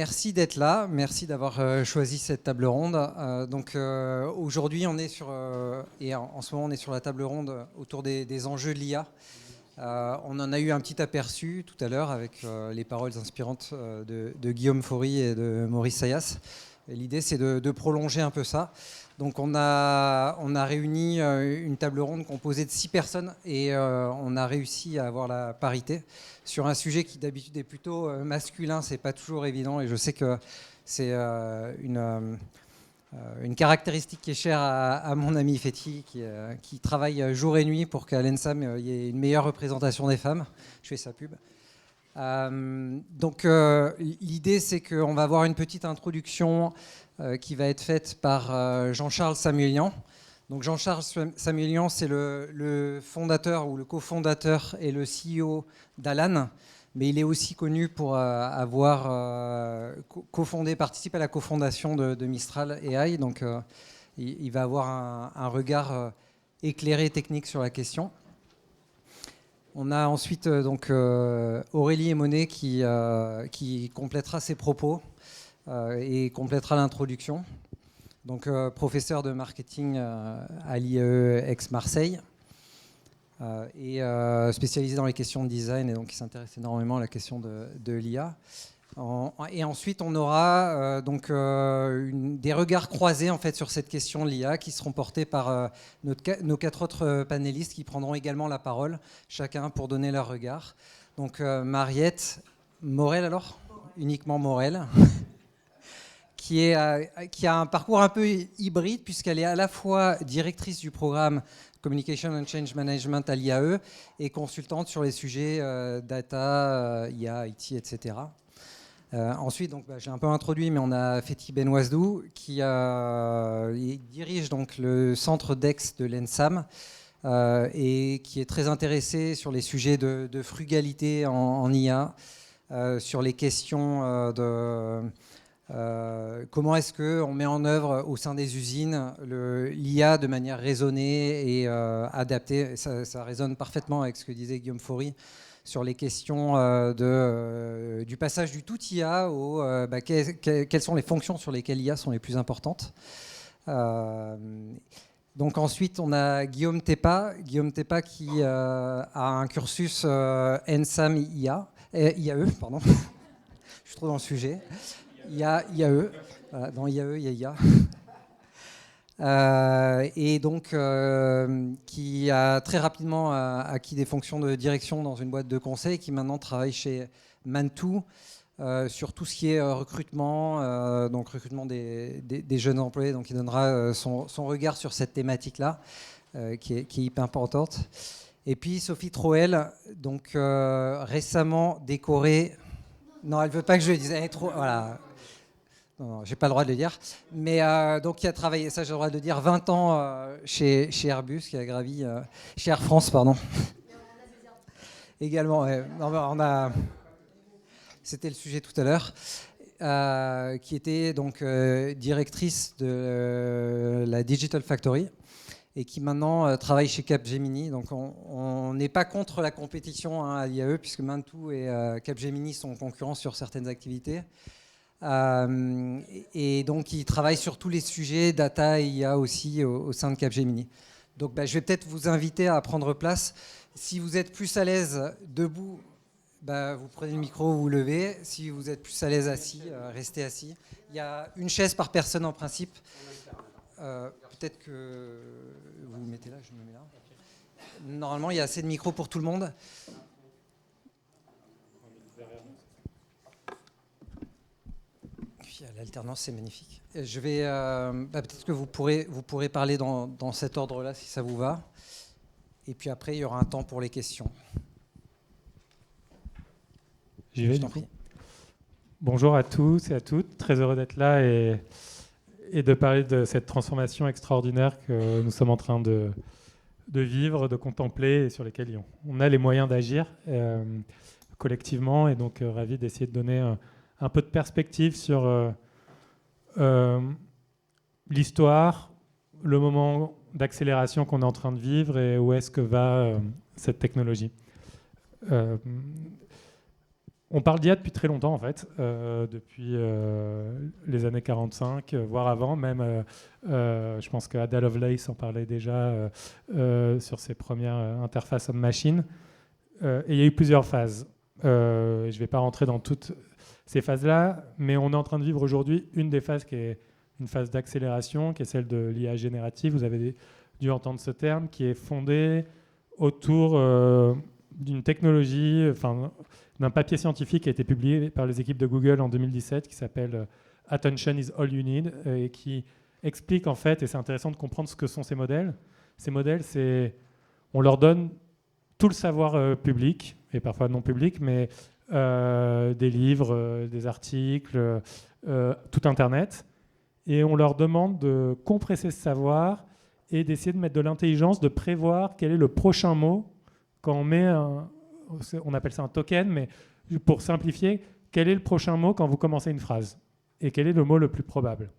merci d'être là, merci d'avoir choisi cette table ronde. Aujourd'hui, on est en ce moment, on est sur la table ronde autour des enjeux de l'IA. On en a eu un petit aperçu tout à l'heure avec les paroles inspirantes de Guillaume Faury et de Maurice Sayas. L'idée, c'est de prolonger un peu ça. Donc on a réuni une table ronde composée de 6 personnes et on a réussi à avoir la parité sur un sujet qui d'habitude est plutôt masculin. C'est pas toujours évident et je sais que c'est une caractéristique qui est chère à mon ami Fethi qui travaille jour et nuit pour qu'à l'ENSAM il y ait une meilleure représentation des femmes. Je fais sa pub. L'idée, c'est qu'on va avoir une petite introduction qui va être faite par Jean-Charles Samuelian. Donc Jean-Charles Samuelian, c'est le fondateur ou le cofondateur et le CEO d'Alan, mais il est aussi connu pour avoir participé à la cofondation de Mistral AI. Donc il va avoir un regard éclairé technique sur la question. On a ensuite Aurélie Emonet qui complétera ses propos et complétera l'introduction. Donc professeur de marketing à l'IAE Aix-Marseille et spécialisé dans les questions de design et donc qui s'intéresse énormément à la question de l'IA. Et ensuite, on aura des regards croisés en fait sur cette question de l'IA qui seront portés par nos 4 autres panélistes qui prendront également la parole, chacun pour donner leur regard. Donc Mariette Morel alors, uniquement Morel, qui a un parcours un peu hybride puisqu'elle est à la fois directrice du programme Communication and Change Management à l'IAE et consultante sur les sujets data, IA, IT, etc. Ensuite, j'ai un peu introduit, mais on a Fethi Benouazdou qui dirige donc le centre DEX de l'ENSAM et qui est très intéressé sur les sujets de frugalité en IA, sur les questions de comment est-ce qu'on met en œuvre au sein des usines l'IA de manière raisonnée et adaptée. Ça résonne parfaitement avec ce que disait Guillaume Faury sur les questions du passage du tout IA quelles sont les fonctions sur lesquelles l'IA sont les plus importantes. Donc ensuite, on a Guillaume Tepa qui a un cursus ENSAM IAE, pardon. Je suis trop dans le sujet. IAE, voilà, dans IAE, il y a IA. Et donc qui a très rapidement acquis des fonctions de direction dans une boîte de conseil et qui maintenant travaille chez Mantou sur tout ce qui est recrutement, donc recrutement des jeunes employés. Donc il donnera son regard sur cette thématique-là qui est hyper importante. Et puis Sophie Troel, donc récemment décorée. Non, elle veut pas que je le dise. Elle est trop. Voilà. Non, j'ai pas le droit de le dire. Mais donc, qui a travaillé, ça j'ai le droit de le dire, 20 ans chez Airbus, qui a gravi chez Air France, pardon. Également, c'était le sujet tout à l'heure, qui était donc directrice de la Digital Factory et qui maintenant travaille chez Capgemini. Donc, on n'est pas contre la compétition à l'IAE, puisque Mantou et Capgemini sont concurrents sur certaines activités. Et donc, il travaille sur tous les sujets data et IA aussi au sein de Capgemini. Donc, je vais peut-être vous inviter à prendre place. Si vous êtes plus à l'aise debout, vous prenez le micro, vous levez. Si vous êtes plus à l'aise assis, restez assis. Il y a une chaise par personne en principe. Peut-être que vous vous mettez là, je me mets là. Normalement, il y a assez de micros pour tout le monde. L'alternance, c'est magnifique. Je vais, peut-être que vous pourrez parler dans cet ordre-là, si ça vous va. Et puis après, il y aura un temps pour les questions. J'y vais, du coup. Bonjour à tous et à toutes. Très heureux d'être là et de parler de cette transformation extraordinaire que nous sommes en train de vivre, de contempler et sur lesquels on a les moyens d'agir collectivement. Et donc, ravi d'essayer de donner un peu de perspective sur l'histoire, le moment d'accélération qu'on est en train de vivre et où est-ce que va cette technologie. On parle d'IA depuis très longtemps, en fait, depuis les années 45, voire avant. Même, je pense qu'Ada Lovelace en parlait déjà sur ses premières interfaces homme-machine. Et il y a eu plusieurs phases. Je ne vais pas rentrer dans toutes ces phases-là, mais on est en train de vivre aujourd'hui une des phases qui est une phase d'accélération, qui est celle de l'IA générative. Vous avez dû entendre ce terme, qui est fondé autour d'une technologie, d'un papier scientifique qui a été publié par les équipes de Google en 2017, qui s'appelle Attention is all you need, et qui explique en fait, et c'est intéressant de comprendre ce que sont ces modèles. Ces modèles, on leur donne tout le savoir public, et parfois non public, mais des livres, des articles, tout Internet, et on leur demande de compresser ce savoir et d'essayer de mettre de l'intelligence, de prévoir quel est le prochain mot quand on met on appelle ça un token, mais pour simplifier, quel est le prochain mot quand vous commencez une phrase et quel est le mot le plus probable.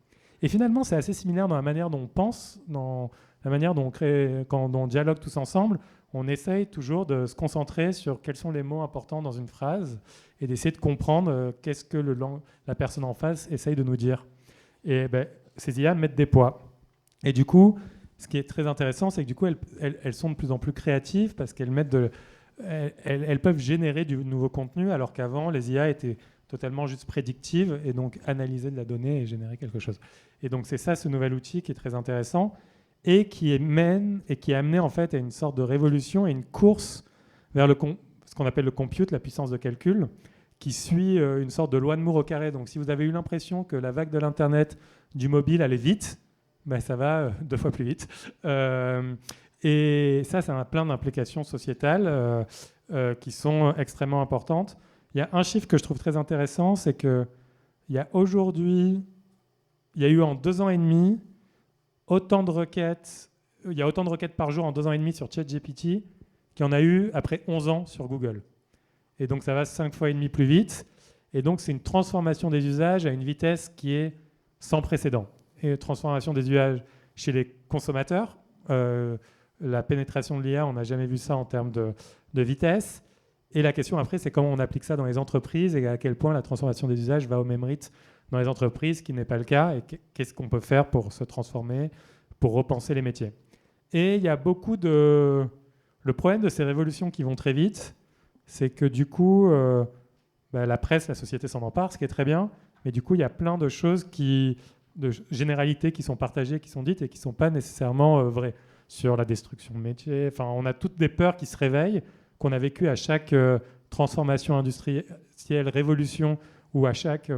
Et finalement, c'est assez similaire dans la manière dont on pense, dans la manière dont on crée, quand on dialogue tous ensemble. On essaye toujours de se concentrer sur quels sont les mots importants dans une phrase et d'essayer de comprendre qu'est-ce que la personne en face essaye de nous dire. Et ces IA mettent des poids. Et du coup, ce qui est très intéressant, c'est que du coup, elles sont de plus en plus créatives parce qu'elles elles peuvent générer du nouveau contenu, alors qu'avant, les IA étaient totalement juste prédictives et donc analyser de la donnée et générer quelque chose. Et donc, c'est ça, ce nouvel outil qui est très intéressant et qui a amené en fait à une sorte de révolution et une course vers ce qu'on appelle le compute, la puissance de calcul, qui suit une sorte de loi de Moore au carré. Donc, si vous avez eu l'impression que la vague de l'Internet du mobile allait vite, ça va 2 fois plus vite. Et ça a plein d'implications sociétales qui sont extrêmement importantes. Il y a un chiffre que je trouve très intéressant, c'est qu'il y a eu en 2 ans et demi autant de requêtes par jour en 2 ans et demi sur ChatGPT qu'il y en a eu après 11 ans sur Google. Et donc ça va 5 fois et demi plus vite. Et donc c'est une transformation des usages à une vitesse qui est sans précédent. Et transformation des usages chez les consommateurs. La pénétration de l'IA, on n'a jamais vu ça en termes de vitesse. Et la question après, c'est comment on applique ça dans les entreprises et à quel point la transformation des usages va au même rythme dans les entreprises, ce qui n'est pas le cas, et qu'est-ce qu'on peut faire pour se transformer, pour repenser les métiers. Et il y a beaucoup de... Le problème de ces révolutions qui vont très vite, c'est que du coup, la presse, la société s'en empare, ce qui est très bien, mais du coup, il y a plein de choses de généralités qui sont partagées, qui sont dites et qui ne sont pas nécessairement vraies sur la destruction de métiers. Enfin, on a toutes des peurs qui se réveillent, qu'on a vécues à chaque transformation industrielle, révolution, ou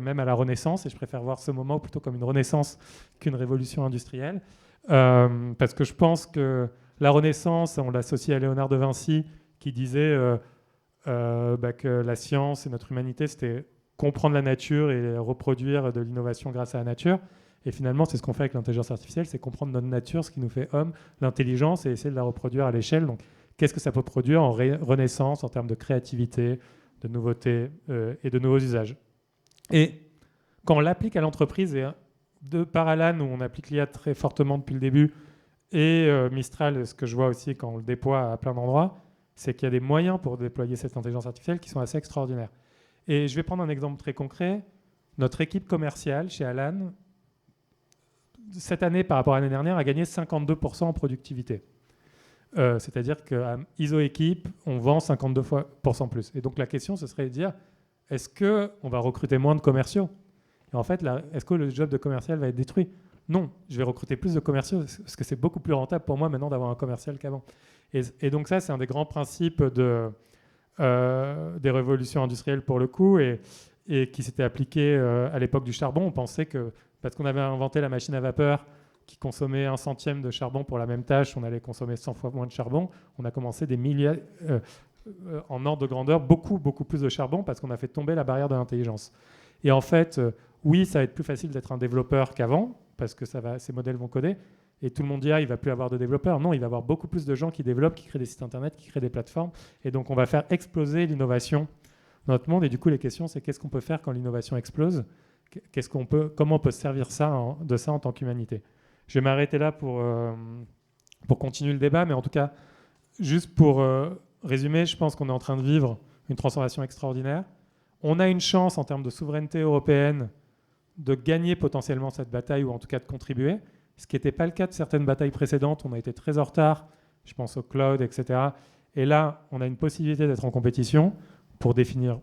même à la Renaissance, et je préfère voir ce moment plutôt comme une renaissance qu'une révolution industrielle, parce que je pense que la Renaissance, on l'associe à Léonard de Vinci, qui disait que la science et notre humanité, c'était comprendre la nature et reproduire de l'innovation grâce à la nature. Et finalement, c'est ce qu'on fait avec l'intelligence artificielle, c'est comprendre notre nature, ce qui nous fait homme, l'intelligence, et essayer de la reproduire à l'échelle. Donc, qu'est-ce que ça peut produire en renaissance, en termes de créativité, de nouveauté et de nouveaux usages. Et quand on l'applique à l'entreprise, et par Alan, où on applique l'IA très fortement depuis le début, et Mistral, ce que je vois aussi quand on le déploie à plein d'endroits, c'est qu'il y a des moyens pour déployer cette intelligence artificielle qui sont assez extraordinaires. Et je vais prendre un exemple très concret. Notre équipe commerciale chez Alan, cette année par rapport à l'année dernière, a gagné 52% en productivité. C'est-à-dire qu'à ISO-équipe, on vend 52% plus. Et donc la question, ce serait de dire, est-ce qu'on va recruter moins de commerciaux ? Et en fait, est-ce que le job de commercial va être détruit ? Non, je vais recruter plus de commerciaux parce que c'est beaucoup plus rentable pour moi maintenant d'avoir un commercial qu'avant. Et donc ça, c'est un des grands principes des révolutions industrielles pour le coup et qui s'était appliqué à l'époque du charbon. On pensait que parce qu'on avait inventé la machine à vapeur qui consommait 1 centième de charbon pour la même tâche, on allait consommer 100 fois moins de charbon. On a commencé des milliers, en ordre de grandeur, beaucoup plus de charbon parce qu'on a fait tomber la barrière de l'intelligence. Et en fait, oui, ça va être plus facile d'être un développeur qu'avant parce que ces modèles vont coder. Et tout le monde dit, il ne va plus avoir de développeurs. Non, il va y avoir beaucoup plus de gens qui développent, qui créent des sites internet, qui créent des plateformes. Et donc, on va faire exploser l'innovation dans notre monde. Et du coup, les questions, c'est qu'est-ce qu'on peut faire quand l'innovation explose ? Comment on peut se servir de ça en tant qu'humanité ? Je vais m'arrêter là pour continuer le débat. Mais en tout cas, juste pour résumer, je pense qu'on est en train de vivre une transformation extraordinaire. on a une chance en termes de souveraineté européenne de gagner potentiellement cette bataille, ou en tout cas de contribuer, ce qui n'était pas le cas de certaines batailles précédentes. On a été très en retard, je pense au cloud, etc. Et là, on a une possibilité d'être en compétition pour définir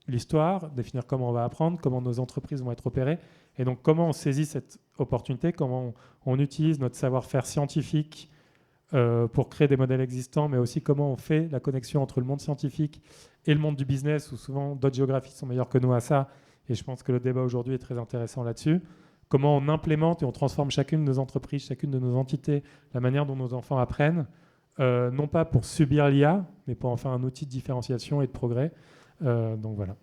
l'histoire, définir comment on va apprendre, comment nos entreprises vont être opérées, et donc comment on saisit cette opportunité, comment on utilise notre savoir-faire scientifique pour créer des modèles existants, mais aussi comment on fait la connexion entre le monde scientifique et le monde du business, où souvent d'autres géographies sont meilleures que nous à ça, et je pense que le débat aujourd'hui est très intéressant là-dessus. Comment on implémente et on transforme chacune de nos entreprises, chacune de nos entités, la manière dont nos enfants apprennent, non pas pour subir l'IA, mais pour en faire un outil de différenciation et de progrès. Donc voilà.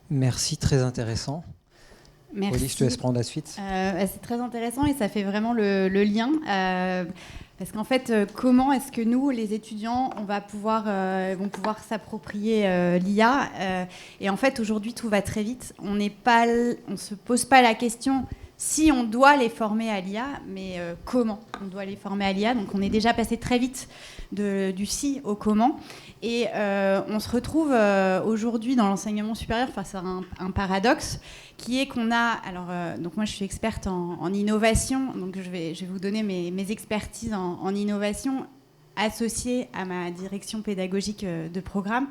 Merci, très intéressant. Merci. Aurélie, je te laisse prendre la suite. C'est très intéressant et ça fait vraiment le lien. Parce qu'en fait, comment est-ce que nous, les étudiants, vont pouvoir s'approprier l'IA et en fait, aujourd'hui, tout va très vite. On ne se pose pas la question si on doit les former à l'IA, mais comment on doit les former à l'IA. Donc, on est déjà passé très vite du si au comment. Et on se retrouve aujourd'hui dans l'enseignement supérieur face à un paradoxe qui est qu'on a... Alors, donc moi, je suis experte en innovation, donc je vais vous donner mes expertises en innovation associées à ma direction pédagogique de programme.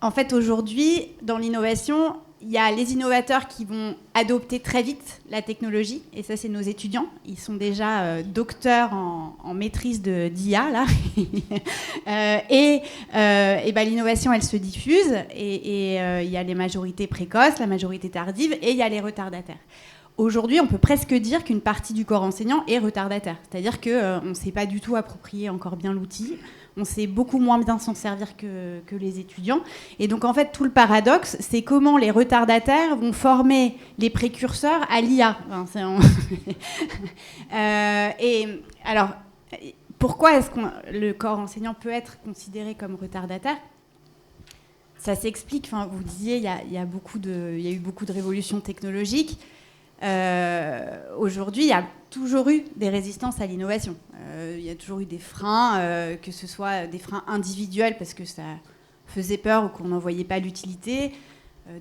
En fait, aujourd'hui, dans l'innovation, il y a les innovateurs qui vont adopter très vite la technologie, et ça, c'est nos étudiants. Ils sont déjà docteurs en maîtrise d'IA, là. Et l'innovation, elle se diffuse, et il y a les majorités précoces, la majorité tardive, et il y a les retardataires. Aujourd'hui, on peut presque dire qu'une partie du corps enseignant est retardataire. C'est-à-dire qu'on ne sait pas du tout approprier encore bien l'outil. On sait beaucoup moins bien s'en servir que les étudiants. Et donc, en fait, tout le paradoxe, c'est comment les retardataires vont former les précurseurs à l'IA. Enfin, et alors, pourquoi est-ce que le corps enseignant peut être considéré comme retardataire ? Ça s'explique. Enfin, vous disiez, il y a eu beaucoup de révolutions technologiques. Aujourd'hui, il y a toujours eu des résistances à l'innovation. Il y a toujours eu des freins, que ce soit des freins individuels parce que ça faisait peur ou qu'on n'en voyait pas l'utilité,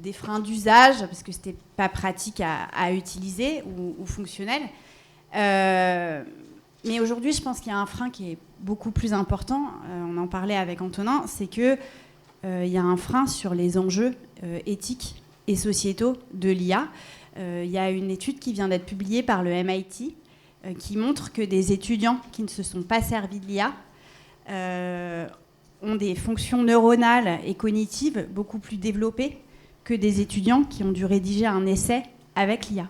des freins d'usage parce que c'était pas pratique à utiliser ou fonctionnel. Mais aujourd'hui, je pense qu'il y a un frein qui est beaucoup plus important. On en parlait avec Antonin, c'est que il y a un frein sur les enjeux éthiques et sociétaux de l'IA. Il y a une étude qui vient d'être publiée par le MIT qui montre que des étudiants qui ne se sont pas servis de l'IA ont des fonctions neuronales et cognitives beaucoup plus développées que des étudiants qui ont dû rédiger un essai avec l'IA.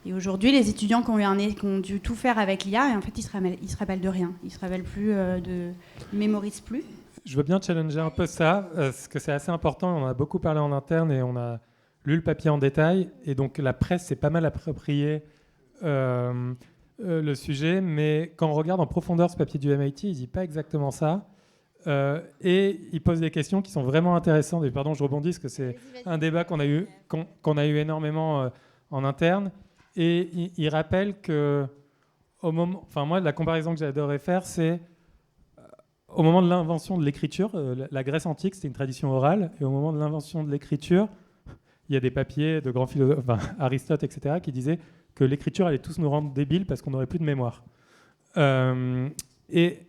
Et aujourd'hui, les étudiants qui ont dû tout faire avec l'IA, et en fait, ils se rappellent de rien. Ils se rappellent plus, ils mémorisent plus. Je veux bien challenger un peu ça, parce que c'est assez important. On en a beaucoup parlé en interne et on a lu le papier en détail, et donc la presse s'est pas mal approprié le sujet, mais quand on regarde en profondeur ce papier du MIT, il dit pas exactement ça, et il pose des questions qui sont vraiment intéressantes. Et pardon, je rebondis parce que c'est un débat qu'on a eu énormément en interne, et il rappelle que au moment, enfin moi la comparaison que j'adorerais faire, c'est au moment de l'invention de l'écriture, la Grèce antique c'était une tradition orale, et au moment de l'invention de l'écriture, il y a des papiers de grands philosophes, Aristote, etc., qui disaient que l'écriture allait tous nous rendre débiles parce qu'on n'aurait plus de mémoire. Et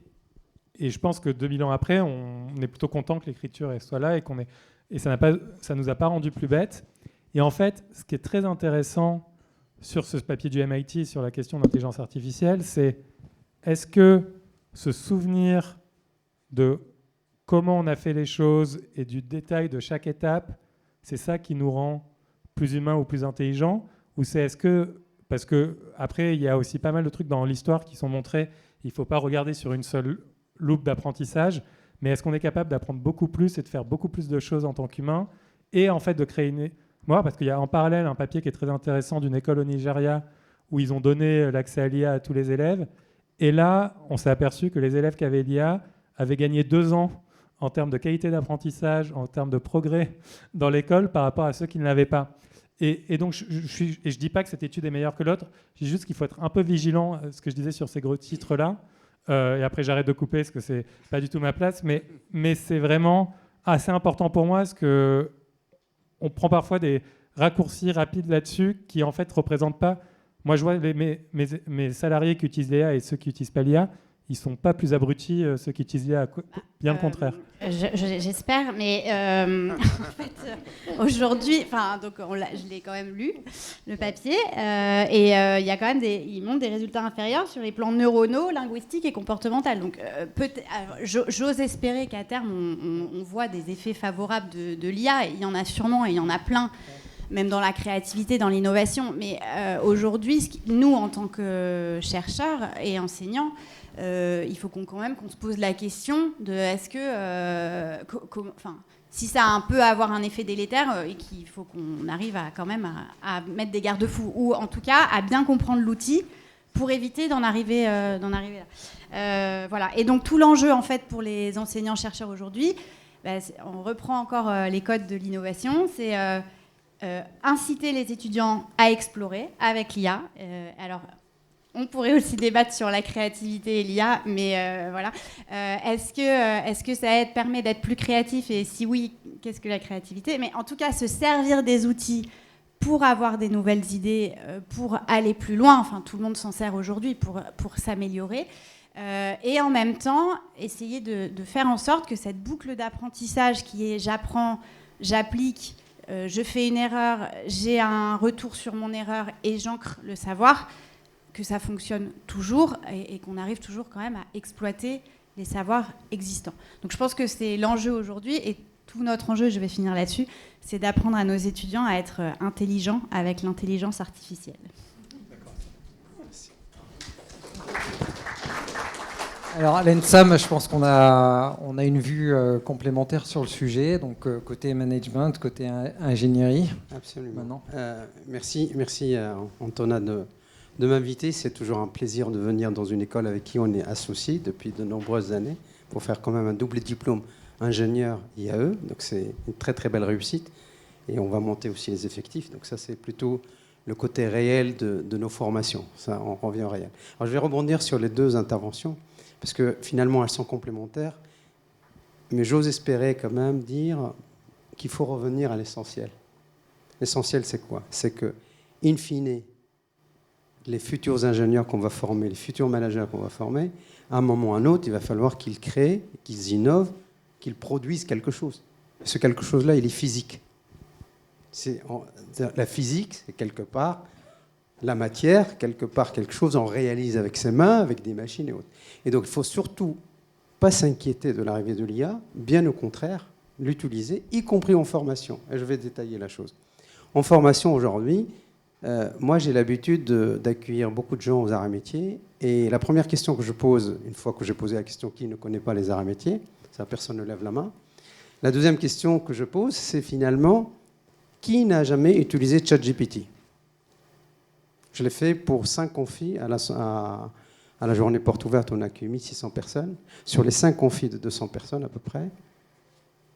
je pense que 2000 ans après, on est plutôt content que l'écriture soit là et ça ne nous a pas rendu plus bêtes. Et en fait, ce qui est très intéressant sur ce papier du MIT sur la question d'intelligence artificielle, c'est est-ce que ce souvenir de comment on a fait les choses et du détail de chaque étape, c'est ça qui nous rend plus humains ou plus intelligents, ou est-ce que, parce que après il y a aussi pas mal de trucs dans l'histoire qui sont montrés, il ne faut pas regarder sur une seule loupe d'apprentissage, mais est-ce qu'on est capable d'apprendre beaucoup plus et de faire beaucoup plus de choses en tant qu'humain, et en fait de créer parce qu'il y a en parallèle un papier qui est très intéressant d'une école au Nigeria où ils ont donné l'accès à l'IA à tous les élèves, et là on s'est aperçu que les élèves qui avaient l'IA avaient gagné 2 ans en termes de qualité d'apprentissage, en termes de progrès dans l'école par rapport à ceux qui ne l'avaient pas. Et donc, je ne dis pas que cette étude est meilleure que l'autre, je dis juste qu'il faut être un peu vigilant, ce que je disais sur ces gros titres-là, et après j'arrête de couper parce que ce n'est pas du tout ma place, mais c'est vraiment assez important pour moi, parce qu'on prend parfois des raccourcis rapides là-dessus qui en fait ne représentent pas. Moi, je vois mes salariés qui utilisent l'IA et ceux qui n'utilisent pas l'IA, ils ne sont pas plus abrutis, ceux qui utilisent l'IA, bien le contraire. J'espère, mais en fait, aujourd'hui, donc je l'ai quand même lu, le papier, et il y a quand même il montre des résultats inférieurs sur les plans neuronaux, linguistiques et comportementaux. Donc, j'ose espérer qu'à terme, on voit des effets favorables de l'IA. Il y en a sûrement, et il y en a plein, même dans la créativité, dans l'innovation. Mais aujourd'hui, nous, en tant que chercheurs et enseignants, il faut quand même qu'on se pose la question de est-ce que, si ça a un peu à avoir un effet délétère, et qu'il faut qu'on arrive quand même à mettre des garde-fous, ou en tout cas à bien comprendre l'outil pour éviter d'en arriver là. Voilà. Et donc tout l'enjeu en fait pour les enseignants-chercheurs aujourd'hui, on reprend encore les codes de l'innovation, c'est inciter les étudiants à explorer avec l'IA. Alors, on pourrait aussi débattre sur la créativité et l'IA, mais voilà. Est-ce que ça permet d'être plus créatif, et si oui, qu'est-ce que la créativité? Mais en tout cas, se servir des outils pour avoir des nouvelles idées, pour aller plus loin. Enfin, tout le monde s'en sert aujourd'hui pour s'améliorer. Et en même temps, essayer de faire en sorte que cette boucle d'apprentissage qui est j'apprends, j'applique, je fais une erreur, j'ai un retour sur mon erreur et j'ancre le savoir, que ça fonctionne toujours et qu'on arrive toujours quand même à exploiter les savoirs existants. Donc je pense que c'est l'enjeu aujourd'hui, et tout notre enjeu, je vais finir là-dessus, c'est d'apprendre à nos étudiants à être intelligents avec l'intelligence artificielle. D'accord. Merci. Alors à l'ENSAM, je pense qu'on a une vue complémentaire sur le sujet, donc côté management, côté ingénierie. Absolument. Merci Antonin de m'inviter. C'est toujours un plaisir de venir dans une école avec qui on est associé depuis de nombreuses années pour faire quand même un double diplôme ingénieur IAE. Donc c'est une très très belle réussite. Et on va monter aussi les effectifs. Donc ça, c'est plutôt le côté réel de nos formations. Ça, on revient au réel. Alors je vais rebondir sur les deux interventions parce que finalement, elles sont complémentaires. Mais j'ose espérer quand même dire qu'il faut revenir à l'essentiel. L'essentiel, c'est quoi? C'est que, in fine, les futurs ingénieurs qu'on va former, les futurs managers qu'on va former, à un moment ou à un autre, il va falloir qu'ils créent, qu'ils innovent, qu'ils produisent quelque chose. Ce quelque chose-là, il est physique. La physique, c'est quelque part la matière, quelque part quelque chose on réalise avec ses mains, avec des machines et autres. Et donc, il ne faut surtout pas s'inquiéter de l'arrivée de l'IA, bien au contraire, l'utiliser, y compris en formation. Et je vais détailler la chose. En formation aujourd'hui, moi, j'ai l'habitude d'accueillir beaucoup de gens aux arts et métiers. Et la première question que je pose, une fois que j'ai posé la question qui ne connaît pas les arts et métiers, ça, personne ne lève la main. La deuxième question que je pose, c'est finalement, qui n'a jamais utilisé ChatGPT? Je l'ai fait pour 5 confis à la journée porte ouverte. On a accueilli 1600 personnes. Sur les 5 confis de 200 personnes à peu près,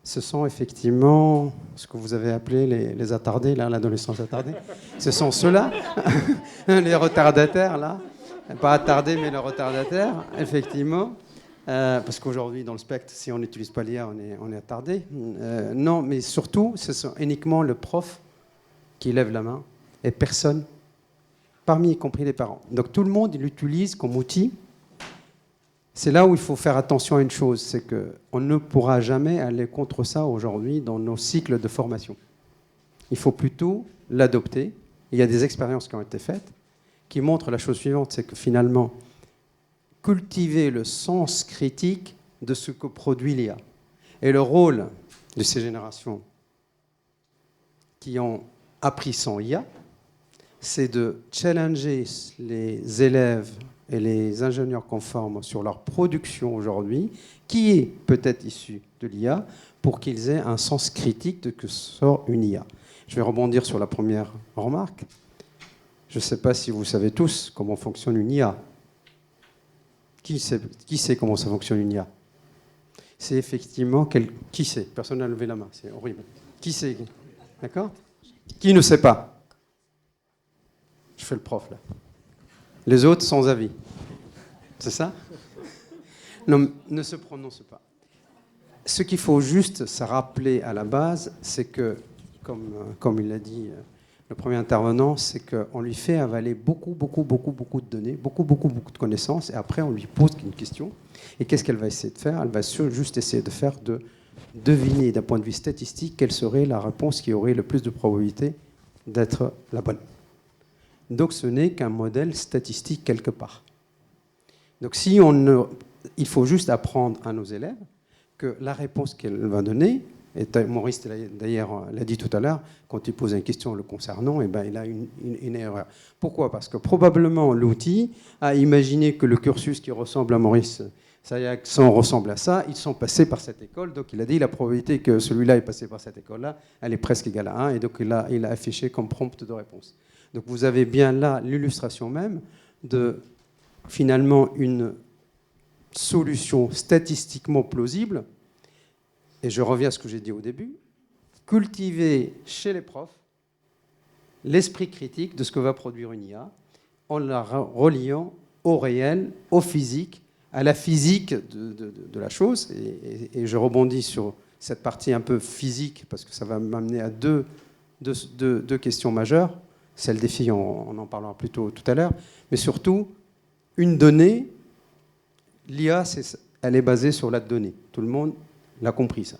ce sont effectivement ce que vous avez appelé les attardés, là, l'adolescence attardée. Ce sont ceux-là, les retardataires, là. Pas attardés, mais les retardataires, effectivement. Parce qu'aujourd'hui, dans le spectre, si on n'utilise pas l'IA, on est attardé. Non, mais surtout, ce sont uniquement le prof qui lève la main et personne, parmi y compris les parents. Donc tout le monde l'utilise comme outil. C'est là où il faut faire attention à une chose, c'est qu'on ne pourra jamais aller contre ça aujourd'hui dans nos cycles de formation. Il faut plutôt l'adopter. Il y a des expériences qui ont été faites qui montrent la chose suivante, c'est que finalement, cultiver le sens critique de ce que produit l'IA. Et le rôle de ces générations qui ont appris sans IA, c'est de challenger les élèves et les ingénieurs qu'on forme sur leur production aujourd'hui, qui est peut-être issue de l'IA, pour qu'ils aient un sens critique de que sort une IA. Je vais rebondir sur la première remarque. Je ne sais pas si vous savez tous comment fonctionne une IA. Qui sait comment ça fonctionne une IA? C'est effectivement... Qui sait? Personne n'a levé la main, c'est horrible. Qui sait? D'accord? Qui ne sait pas? Je fais le prof, là. Les autres, sans avis. C'est ça? Non, ne se prononce pas. ce qu'il faut juste se rappeler à la base, c'est que, comme il l'a dit le premier intervenant, c'est qu'on lui fait avaler beaucoup de données, beaucoup de connaissances, et après on lui pose une question. Et qu'est-ce qu'elle va essayer de faire? Elle va juste essayer de faire deviner d'un point de vue statistique quelle serait la réponse qui aurait le plus de probabilité d'être la bonne. Donc ce n'est qu'un modèle statistique quelque part. Donc il faut juste apprendre à nos élèves que la réponse qu'elle va donner, et Maurice d'ailleurs l'a dit tout à l'heure, quand il pose une question le concernant, eh ben, il a une erreur. Pourquoi? Parce que probablement l'outil a imaginé que le cursus qui ressemble à Maurice Sayaxon ressemble à ça, ils sont passés par cette école, donc il a dit la probabilité que celui-là est passé par cette école-là, elle est presque égale à 1, et donc il a affiché comme prompt de réponse. Donc vous avez bien là l'illustration même de finalement une solution statistiquement plausible, et je reviens à ce que j'ai dit au début, cultiver chez les profs l'esprit critique de ce que va produire une IA en la reliant au réel, au physique, à la physique de la chose. Et je rebondis sur cette partie un peu physique, parce que ça va m'amener à deux questions majeures. Celle des filles, on en parlera plus tôt tout à l'heure. Mais surtout, une donnée, l'IA, elle est basée sur la donnée. Tout le monde l'a compris, ça.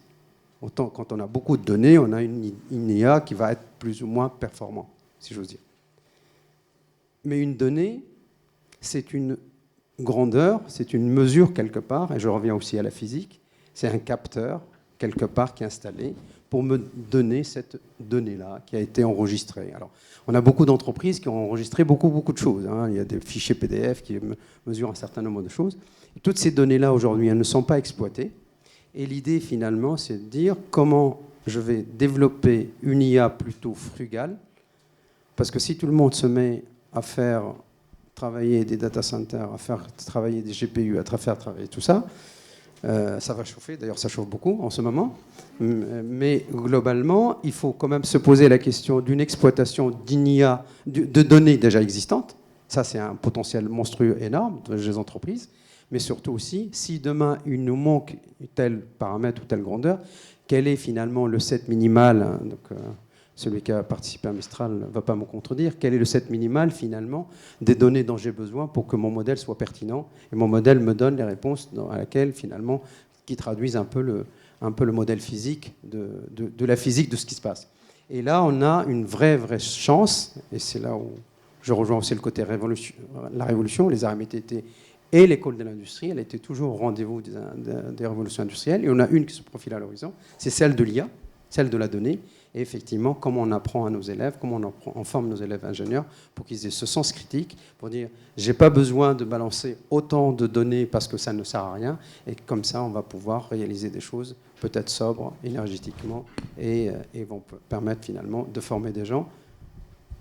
Autant, quand on a beaucoup de données, on a une IA qui va être plus ou moins performante, si j'ose dire. Mais une donnée, c'est une grandeur, c'est une mesure quelque part, et je reviens aussi à la physique, c'est un capteur quelque part qui est installé pour me donner cette donnée-là qui a été enregistrée. Alors, on a beaucoup d'entreprises qui ont enregistré beaucoup de choses. Hein. Il y a des fichiers PDF qui mesurent un certain nombre de choses. Et toutes ces données-là, aujourd'hui, elles ne sont pas exploitées. Et l'idée, finalement, c'est de dire comment je vais développer une IA plutôt frugale, parce que si tout le monde se met à faire travailler des data centers, à faire travailler des GPU, à faire travailler tout ça, ça va chauffer. D'ailleurs, ça chauffe beaucoup en ce moment. Mais globalement, il faut quand même se poser la question d'une exploitation d'une IA, de données déjà existantes. Ça, c'est un potentiel monstrueux énorme des entreprises. Mais surtout aussi, si demain, il nous manque tel paramètre ou telle grandeur, quel est finalement le set minimal, donc, celui qui a participé à Mistral ne va pas me contredire, quel est le set minimal finalement des données dont j'ai besoin pour que mon modèle soit pertinent et mon modèle me donne les réponses à laquelle finalement, qui traduisent un peu le modèle physique de la physique de ce qui se passe. Et là, on a une vraie chance, et c'est là où je rejoins aussi le côté la révolution, les arts métiers et l'école de l'industrie, elle était toujours au rendez-vous des révolutions industrielles, et on a une qui se profile à l'horizon, c'est celle de l'IA, celle de la donnée. Et effectivement, comment on apprend à nos élèves, comment on forme nos élèves ingénieurs pour qu'ils aient ce sens critique, pour dire j'ai pas besoin de balancer autant de données parce que ça ne sert à rien, et comme ça on va pouvoir réaliser des choses peut-être sobres, énergétiquement, et vont permettre finalement de former des gens,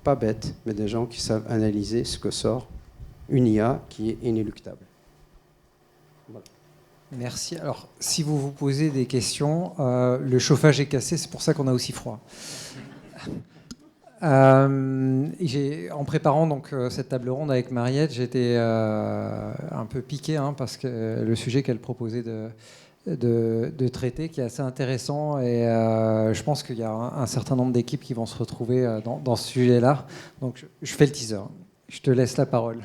pas bêtes, mais des gens qui savent analyser ce que sort une IA qui est inéluctable. Voilà. Merci. Alors, si vous vous posez des questions, le chauffage est cassé, c'est pour ça qu'on a aussi froid. En préparant donc cette table ronde avec Mariette, j'étais un peu piqué parce que le sujet qu'elle proposait de traiter, qui est assez intéressant, et je pense qu'il y a un certain nombre d'équipes qui vont se retrouver dans ce sujet-là. Donc, je fais le teaser. Je te laisse la parole.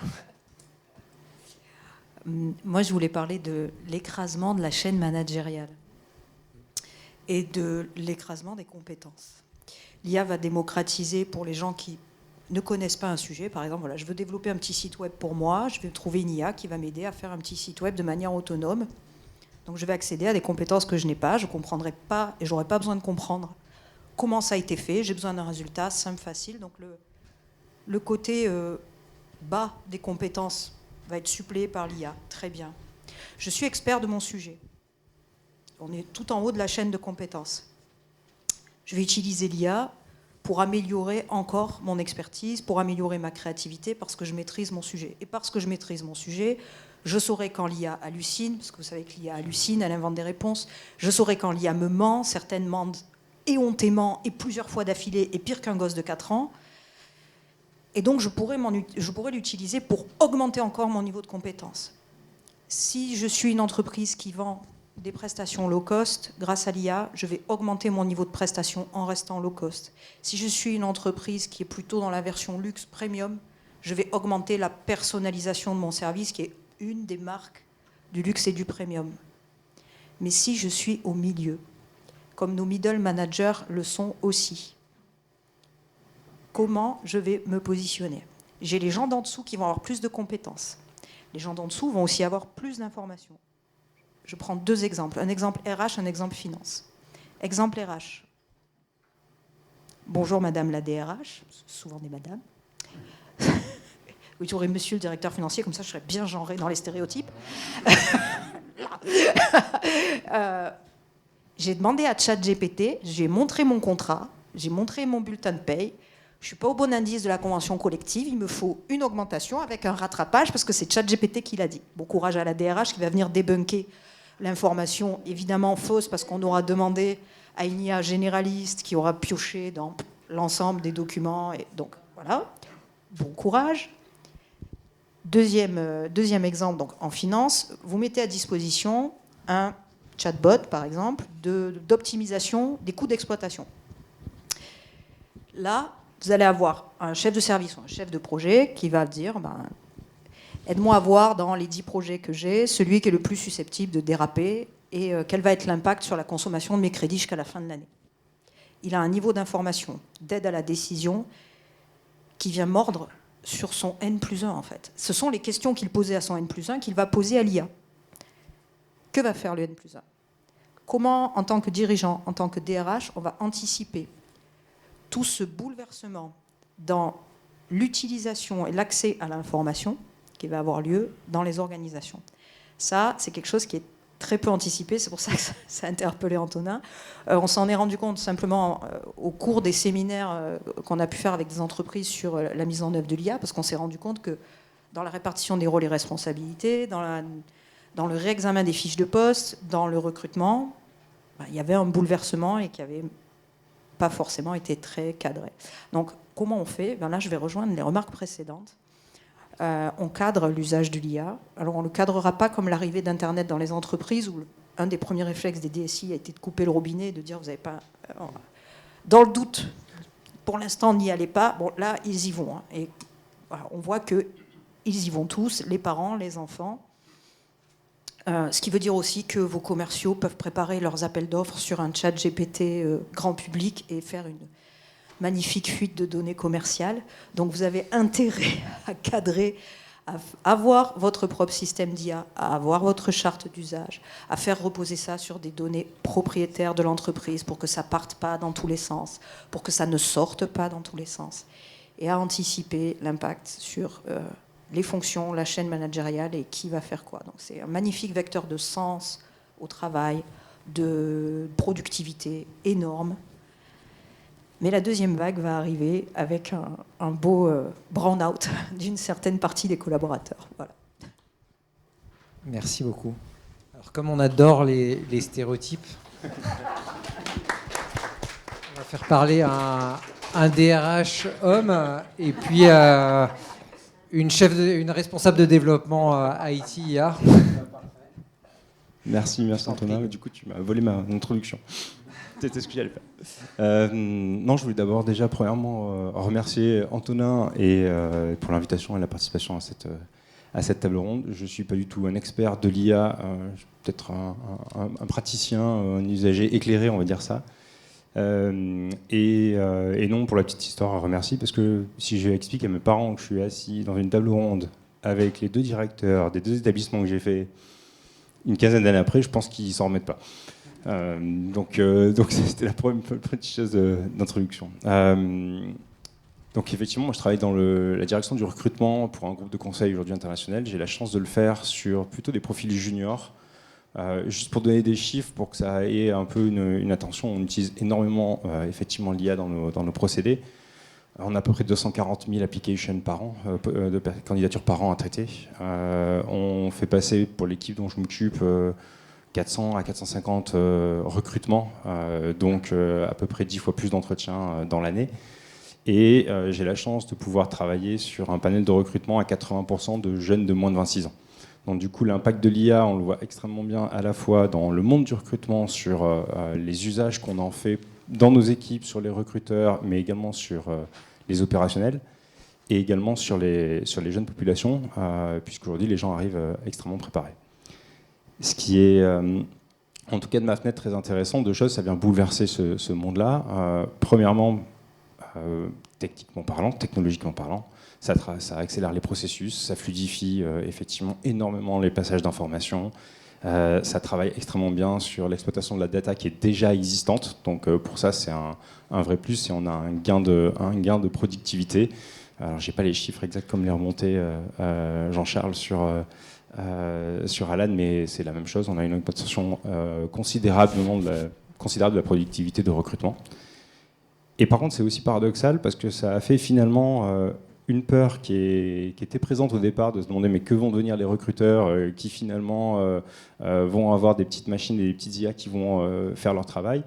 Moi, je voulais parler de l'écrasement de la chaîne managériale et de l'écrasement des compétences. L'IA va démocratiser pour les gens qui ne connaissent pas un sujet. Par exemple, voilà, je veux développer un petit site web pour moi, je vais trouver une IA qui va m'aider à faire un petit site web de manière autonome. Donc je vais accéder à des compétences que je n'ai pas, je ne comprendrai pas et je n'aurai pas besoin de comprendre comment ça a été fait. J'ai besoin d'un résultat simple, facile. Donc le côté bas des compétences va être suppléé par l'IA. Très bien. Je suis expert de mon sujet. On est tout en haut de la chaîne de compétences. Je vais utiliser l'IA pour améliorer encore mon expertise, pour améliorer ma créativité, parce que je maîtrise mon sujet. Et parce que je maîtrise mon sujet, je saurai quand l'IA hallucine, parce que vous savez que l'IA hallucine, elle invente des réponses. Je saurai quand l'IA me ment, certaines mentent éhontément et plusieurs fois d'affilée, et pire qu'un gosse de 4 ans. Et donc, je pourrais l'utiliser pour augmenter encore mon niveau de compétence. Si je suis une entreprise qui vend des prestations low cost, grâce à l'IA, je vais augmenter mon niveau de prestation en restant low cost. Si je suis une entreprise qui est plutôt dans la version luxe premium, je vais augmenter la personnalisation de mon service, qui est une des marques du luxe et du premium. Mais si je suis au milieu, comme nos middle managers le sont aussi, comment je vais me positionner? J'ai les gens d'en dessous qui vont avoir plus de compétences. Les gens d'en dessous vont aussi avoir plus d'informations. Je prends 2 exemples. Un exemple RH, un exemple finance. Exemple RH. Bonjour Madame la DRH, souvent des madames. Oui, j'aurais Monsieur le directeur financier, comme ça je serais bien genrée dans les stéréotypes. J'ai demandé à ChatGPT, j'ai montré mon contrat, j'ai montré mon bulletin de paye. Je ne suis pas au bon indice de la convention collective, il me faut une augmentation avec un rattrapage parce que c'est ChatGPT qui l'a dit. Bon courage à la DRH qui va venir débunker l'information évidemment fausse parce qu'on aura demandé à une IA généraliste qui aura pioché dans l'ensemble des documents. Et donc voilà, bon courage. Deuxième exemple, donc en finance, vous mettez à disposition un chatbot, par exemple, d'optimisation des coûts d'exploitation. Là, vous allez avoir un chef de service ou un chef de projet qui va dire aide-moi à voir dans les 10 projets que j'ai, celui qui est le plus susceptible de déraper et quel va être l'impact sur la consommation de mes crédits jusqu'à la fin de l'année. Il a un niveau d'information, d'aide à la décision qui vient mordre sur son N+1 en fait. Ce sont les questions qu'il posait à son N+1 qu'il va poser à l'IA. Que va faire le N+1 ? Comment, en tant que dirigeant, en tant que DRH, on va anticiper tout ce bouleversement dans l'utilisation et l'accès à l'information qui va avoir lieu dans les organisations. Ça, c'est quelque chose qui est très peu anticipé, c'est pour ça que ça a interpellé Antonin. On s'en est rendu compte simplement au cours des séminaires qu'on a pu faire avec des entreprises sur la mise en œuvre de l'IA, parce qu'on s'est rendu compte que dans la répartition des rôles et responsabilités, dans le réexamen des fiches de poste, dans le recrutement, il y avait un bouleversement et qui n'avait pas forcément été très cadré. Donc, comment on fait ? Là, je vais rejoindre les remarques précédentes. On cadre l'usage de l'IA. Alors, on ne le cadrera pas comme l'arrivée d'Internet dans les entreprises, où un des premiers réflexes des DSI a été de couper le robinet et de dire, vous n'avez pas... Dans le doute, pour l'instant, n'y allez pas. Bon, là, ils y vont. Hein. Et voilà, on voit qu'ils y vont tous, les parents, les enfants. Ce qui veut dire aussi que vos commerciaux peuvent préparer leurs appels d'offres sur un chat GPT grand public et faire une magnifique fuite de données commerciales. Donc vous avez intérêt à cadrer, à avoir votre propre système d'IA, à avoir votre charte d'usage, à faire reposer ça sur des données propriétaires de l'entreprise pour que ça ne parte pas dans tous les sens, pour que ça ne sorte pas dans tous les sens, et à anticiper l'impact sur les fonctions, la chaîne managériale et qui va faire quoi. Donc c'est un magnifique vecteur de sens au travail, de productivité énorme. Mais la deuxième vague va arriver avec un beau burn-out d'une certaine partie des collaborateurs. Voilà. Merci beaucoup. Alors comme on adore les stéréotypes, on va faire parler un DRH homme et puis une responsable de développement IT IA. Merci Antonin. Du coup, tu m'as volé ma introduction. C'était ce que j'allais faire. Non, je voulais d'abord déjà premièrement remercier Antonin pour l'invitation et la participation à cette table ronde. Je ne suis pas du tout un expert de l'IA, je suis peut-être un praticien, un usager éclairé, on va dire ça. Et non, pour la petite histoire, je remercie parce que si je explique à mes parents que je suis assis dans une table ronde avec les 2 directeurs des 2 établissements que j'ai fait une quinzaine d'années après, je pense qu'ils ne s'en remettent pas. Donc c'était la première petite chose d'introduction. Donc effectivement, moi je travaille dans la direction du recrutement pour un groupe de conseil aujourd'hui international. J'ai la chance de le faire sur plutôt des profils juniors. Juste pour donner des chiffres, pour que ça ait un peu une attention, on utilise énormément effectivement l'IA dans nos procédés. On a à peu près 240 000 applications par an, de candidatures par an à traiter. On fait passer pour l'équipe dont je m'occupe 400 à 450 recrutements, donc à peu près 10 fois plus d'entretiens dans l'année. Et j'ai la chance de pouvoir travailler sur un panel de recrutement à 80% de jeunes de moins de 26 ans. Donc du coup, l'impact de l'IA, on le voit extrêmement bien à la fois dans le monde du recrutement, sur les usages qu'on en fait dans nos équipes, sur les recruteurs, mais également sur les opérationnels, et également sur les jeunes populations, puisqu'aujourd'hui, les gens arrivent extrêmement préparés. Ce qui est, en tout cas de ma fenêtre, très intéressant, deux choses, ça vient bouleverser ce monde-là. Premièrement, techniquement parlant, technologiquement parlant, ça accélère les processus, ça fluidifie effectivement énormément les passages d'informations. Ça travaille extrêmement bien sur l'exploitation de la data qui est déjà existante. Donc pour ça, c'est un vrai plus et on a un gain de productivité. Alors, j'ai pas les chiffres exacts comme les remontés Jean-Charles sur Alan, mais c'est la même chose. On a une augmentation considérable de la productivité de recrutement. Et par contre, c'est aussi paradoxal parce que ça a fait finalement une peur qui était présente au départ de se demander mais que vont devenir les recruteurs qui finalement vont avoir des petites machines et des petites IA qui vont faire leur travail.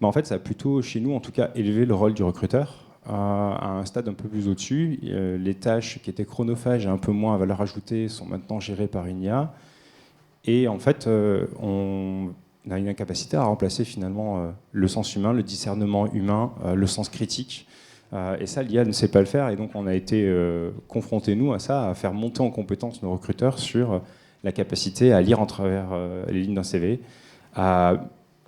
Mais en fait, ça a plutôt, chez nous en tout cas, élevé le rôle du recruteur à un stade un peu plus au-dessus. Les tâches qui étaient chronophages et un peu moins à valeur ajoutée sont maintenant gérées par une IA. Et en fait, on a une incapacité à remplacer finalement le sens humain, le discernement humain, le sens critique. Et ça, l'IA ne sait pas le faire. Et donc, on a été confrontés, nous, à ça, à faire monter en compétence nos recruteurs sur la capacité à lire en travers les lignes d'un CV,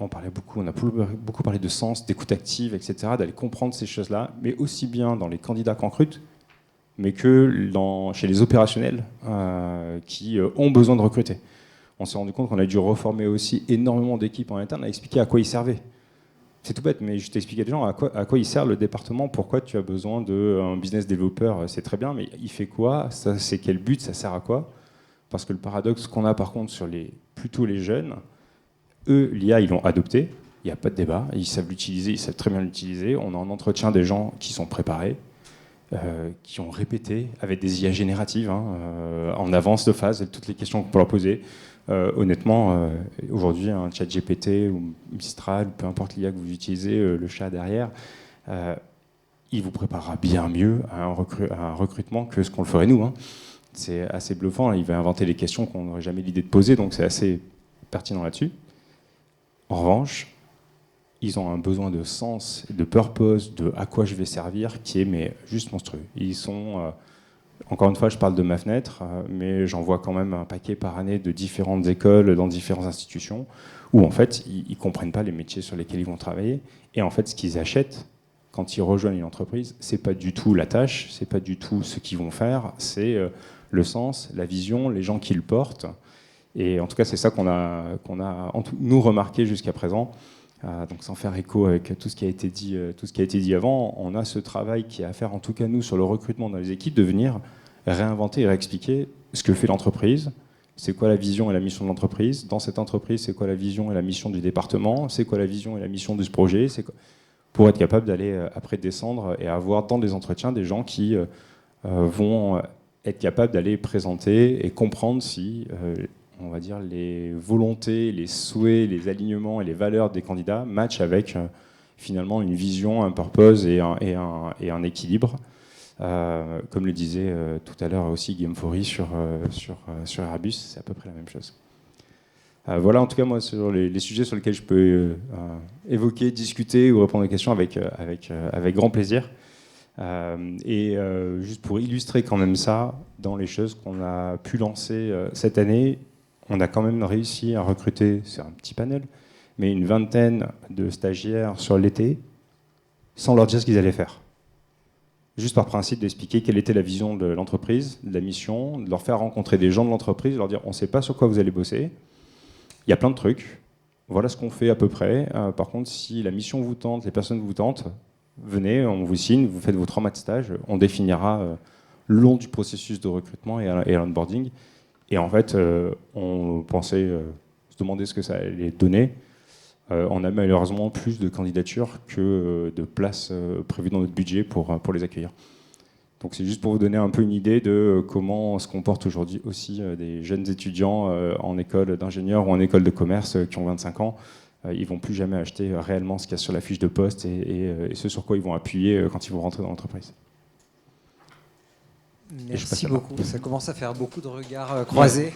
on a beaucoup parlé de sens, d'écoute active, etc., d'aller comprendre ces choses-là, mais aussi bien dans les candidats qu'on recrute, mais que chez les opérationnels qui ont besoin de recruter. On s'est rendu compte qu'on a dû reformer aussi énormément d'équipes en interne à expliquer à quoi ils servaient. C'est tout bête, mais je t'expliquais aux gens à quoi il sert le département, pourquoi tu as besoin d'un business développeur, c'est très bien, mais il fait quoi, ça, c'est quel but, ça sert à quoi? Parce que le paradoxe qu'on a par contre sur plutôt les jeunes, eux, l'IA, ils l'ont adopté, il n'y a pas de débat, ils savent l'utiliser, ils savent très bien l'utiliser. On a en entretien des gens qui sont préparés, qui ont répété avec des IA génératives, en avance de phase, toutes les questions qu'on peut leur poser. Honnêtement, aujourd'hui, un chat GPT ou Mistral, peu importe l'IA que vous utilisez, le chat derrière, il vous préparera bien mieux à un recrutement que ce qu'on le ferait nous. C'est assez bluffant, il va inventer des questions qu'on n'aurait jamais l'idée de poser, donc c'est assez pertinent là-dessus. En revanche, ils ont un besoin de sens, de purpose, de à quoi je vais servir, qui est juste monstrueux. Ils sont, encore une fois, je parle de ma fenêtre, mais j'en vois quand même un paquet par année de différentes écoles, dans différentes institutions, où en fait, ils ne comprennent pas les métiers sur lesquels ils vont travailler. Et en fait, ce qu'ils achètent quand ils rejoignent une entreprise, c'est pas du tout la tâche, c'est pas du tout ce qu'ils vont faire, c'est le sens, la vision, les gens qui le portent. Et en tout cas, c'est ça qu'on a nous remarqué jusqu'à présent. Donc, sans faire écho avec tout ce qui a été dit avant, on a ce travail qui est à faire, en tout cas nous, sur le recrutement dans les équipes, de venir réinventer et réexpliquer ce que fait l'entreprise. C'est quoi la vision et la mission de l'entreprise? Dans cette entreprise, c'est quoi la vision et la mission du département? C'est quoi la vision et la mission de ce projet? Pour être capable d'aller après descendre et avoir dans des entretiens des gens qui vont être capables d'aller présenter et comprendre si on va dire les volontés, les souhaits, les alignements et les valeurs des candidats matchent avec finalement une vision, un purpose et un équilibre. Comme le disait tout à l'heure aussi Guillaume Faury sur Airbus, c'est à peu près la même chose. Voilà en tout cas moi sur les sujets sur lesquels je peux évoquer, discuter ou répondre aux questions avec grand plaisir. Juste pour illustrer quand même ça, dans les choses qu'on a pu lancer cette année, on a quand même réussi à recruter, c'est un petit panel, mais une vingtaine de stagiaires sur l'été, sans leur dire ce qu'ils allaient faire. Juste par principe d'expliquer quelle était la vision de l'entreprise, de la mission, de leur faire rencontrer des gens de l'entreprise, de leur dire on ne sait pas sur quoi vous allez bosser, il y a plein de trucs, voilà ce qu'on fait à peu près. Par contre, si la mission vous tente, les personnes vous tentent, venez, on vous signe, vous faites vos 3 mois de stage, on définira le long du processus de recrutement et à l'onboarding. Et en fait, on pensait se demander ce que ça allait donner. On a malheureusement plus de candidatures que de places prévues dans notre budget pour les accueillir. Donc c'est juste pour vous donner un peu une idée de comment se comportent aujourd'hui aussi des jeunes étudiants en école d'ingénieur ou en école de commerce qui ont 25 ans. Ils ne vont plus jamais acheter réellement ce qu'il y a sur la fiche de poste et ce sur quoi ils vont appuyer quand ils vont rentrer dans l'entreprise. Merci beaucoup. Ça commence à faire beaucoup de regards croisés.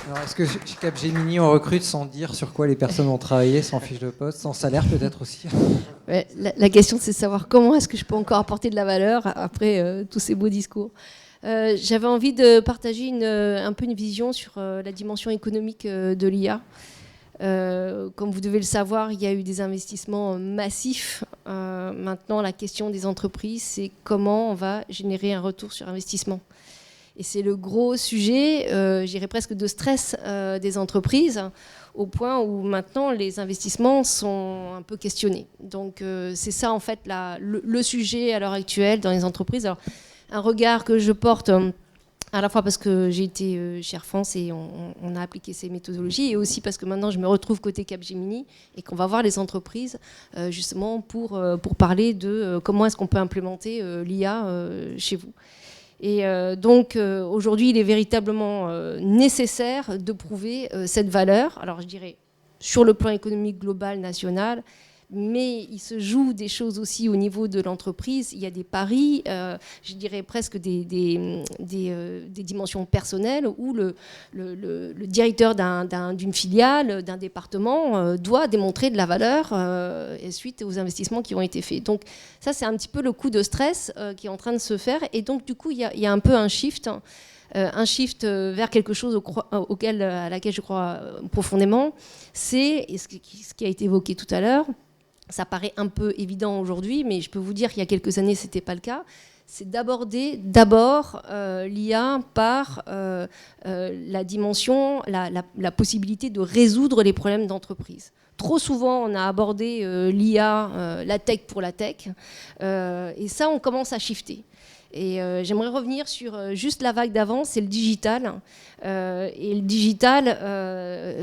Alors, est-ce que chez Capgemini, on recrute sans dire sur quoi les personnes vont travailler, sans fiche de poste, sans salaire peut-être aussi? Ouais, la question, c'est de savoir comment est-ce que je peux encore apporter de la valeur après tous ces beaux discours. J'avais envie de partager un peu une vision sur la dimension économique de l'IA. Comme vous devez le savoir, il y a eu des investissements massifs. Maintenant, la question des entreprises, c'est comment on va générer un retour sur investissement. Et c'est le gros sujet, je dirais presque de stress des entreprises, au point où maintenant les investissements sont un peu questionnés. Donc c'est ça en fait le sujet à l'heure actuelle dans les entreprises. Alors, un regard que je porte à la fois parce que j'ai été chez Air France et on a appliqué ces méthodologies, et aussi parce que maintenant je me retrouve côté Capgemini et qu'on va voir les entreprises justement pour parler de comment est-ce qu'on peut implémenter l'IA chez vous. Et donc aujourd'hui, il est véritablement nécessaire de prouver cette valeur. Alors je dirais sur le plan économique global, national, mais il se joue des choses aussi au niveau de l'entreprise. Il y a des paris, je dirais presque des dimensions personnelles où le directeur d'une filiale, d'un département doit démontrer de la valeur et suite aux investissements qui ont été faits. Donc ça, c'est un petit peu le coup de stress qui est en train de se faire. Et donc du coup, il y a un peu un shift vers quelque chose à laquelle je crois profondément. C'est ce qui a été évoqué tout à l'heure. Ça paraît un peu évident aujourd'hui, mais je peux vous dire qu'il y a quelques années, ce n'était pas le cas. C'est d'aborder d'abord l'IA par la dimension, la possibilité de résoudre les problèmes d'entreprise. Trop souvent, on a abordé l'IA, la tech pour la tech, et ça, on commence à shifter. Et j'aimerais revenir sur juste la vague d'avant, c'est le digital. Et le digital,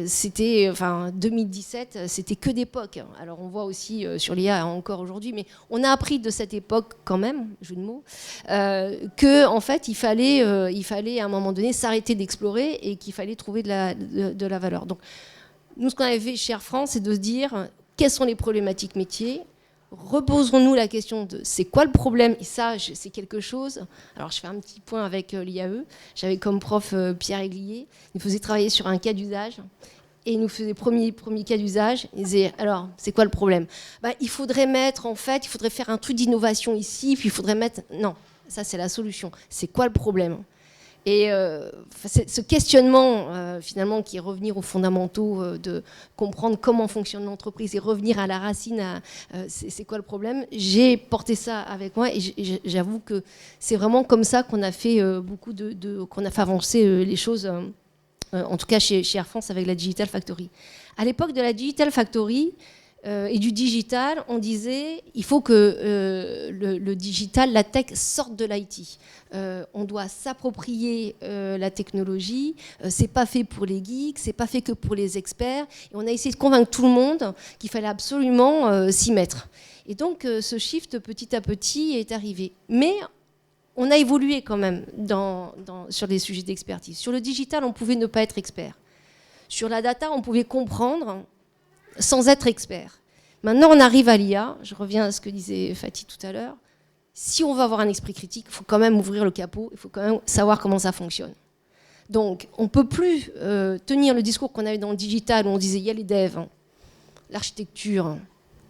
c'était, 2017, c'était que d'époque. Alors on voit aussi sur l'IA encore aujourd'hui, mais on a appris de cette époque quand même, jeu de mots, que en fait il fallait à un moment donné s'arrêter d'explorer et qu'il fallait trouver de la valeur. Donc nous, ce qu'on avait fait chez Air France, c'est de se dire quelles sont les problématiques métiers. Reposons-nous la question de c'est quoi le problème, et ça c'est quelque chose. Alors je fais un petit point avec l'IAE. J'avais comme prof Pierre Aiguillier. Il nous faisait travailler sur un cas d'usage et il nous faisait premier cas d'usage. Il disait alors c'est quoi le problème? Il faudrait faire un truc d'innovation ici, puis il faudrait mettre non, ça c'est la solution. C'est quoi le problème? Et ce questionnement, finalement, qui est revenir aux fondamentaux, de comprendre comment fonctionne l'entreprise et revenir à la racine, c'est quoi le problème? J'ai porté ça avec moi et j'avoue que c'est vraiment comme ça qu'on a fait qu'on a fait avancer les choses, en tout cas chez Air France avec la Digital Factory. À l'époque de la Digital Factory, et du digital, on disait il faut que le digital, la tech sorte de l'IT. On doit s'approprier la technologie. C'est pas fait pour les geeks, c'est pas fait que pour les experts. Et on a essayé de convaincre tout le monde qu'il fallait absolument s'y mettre. Et donc ce shift petit à petit est arrivé. Mais on a évolué quand même sur les sujets d'expertise. Sur le digital, on pouvait ne pas être expert. Sur la data, on pouvait comprendre sans être expert. Maintenant, on arrive à l'IA. Je reviens à ce que disait Fatih tout à l'heure. Si on veut avoir un esprit critique, il faut quand même ouvrir le capot. Il faut quand même savoir comment ça fonctionne. Donc, on ne peut plus tenir le discours qu'on a eu dans le digital où on disait il y a les devs, l'architecture,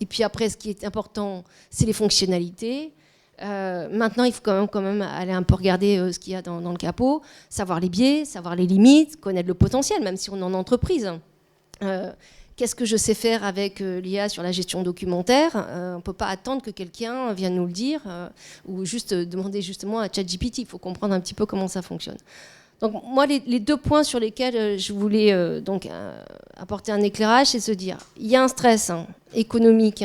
et puis après, ce qui est important, c'est les fonctionnalités. Maintenant, il faut quand même aller un peu regarder ce qu'il y a dans le capot, savoir les biais, savoir les limites, connaître le potentiel, même si on est en entreprise. Qu'est-ce que je sais faire avec l'IA sur la gestion documentaire? On ne peut pas attendre que quelqu'un vienne nous le dire ou juste demander justement à ChatGPT. Il faut comprendre un petit peu comment ça fonctionne. Donc moi, les deux points sur lesquels je voulais apporter un éclairage, c'est se dire il y a un stress économique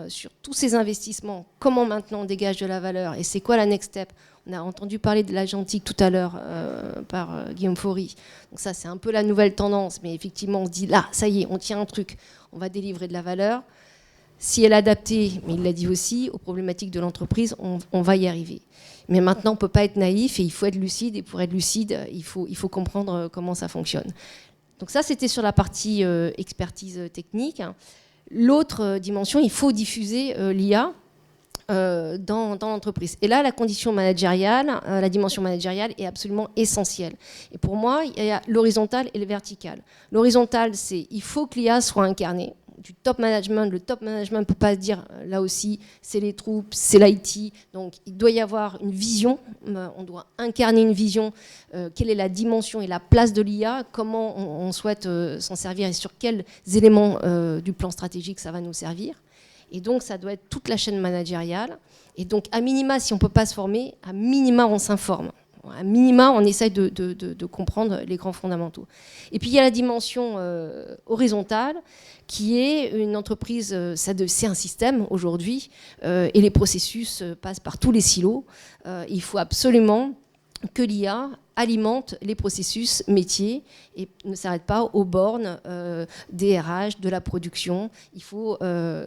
sur tous ces investissements. Comment maintenant on dégage de la valeur? Et c'est quoi la next step? On a entendu parler de l'agentique tout à l'heure par Guillaume Faury. Donc ça, c'est un peu la nouvelle tendance. Mais effectivement, on se dit, là, ça y est, on tient un truc. On va délivrer de la valeur. Si elle est adaptée, mais il l'a dit aussi, aux problématiques de l'entreprise, on va y arriver. Mais maintenant, on ne peut pas être naïf et il faut être lucide. Et pour être lucide, il faut comprendre comment ça fonctionne. Donc ça, c'était sur la partie expertise technique. L'autre dimension, il faut diffuser l'IA. dans l'entreprise. Et là, la condition managériale, la dimension managériale est absolument essentielle. Et pour moi, il y a l'horizontal et le vertical. L'horizontal, c'est il faut que l'IA soit incarnée. Du top management, le top management ne peut pas se dire, là aussi, c'est les troupes, c'est l'IT. Donc, il doit y avoir une vision. On doit incarner une vision. Quelle est la dimension et la place de l'IA? Comment on souhaite s'en servir et sur quels éléments du plan stratégique ça va nous servir? Et donc, ça doit être toute la chaîne managériale. Et donc, à minima, si on ne peut pas se former, à minima, on s'informe. À minima, on essaye de comprendre les grands fondamentaux. Et puis, il y a la dimension horizontale, qui est une entreprise, c'est un système aujourd'hui, et les processus passent par tous les silos. Il faut absolument que l'IA alimente les processus métiers et ne s'arrête pas aux bornes des RH, de la production. Il faut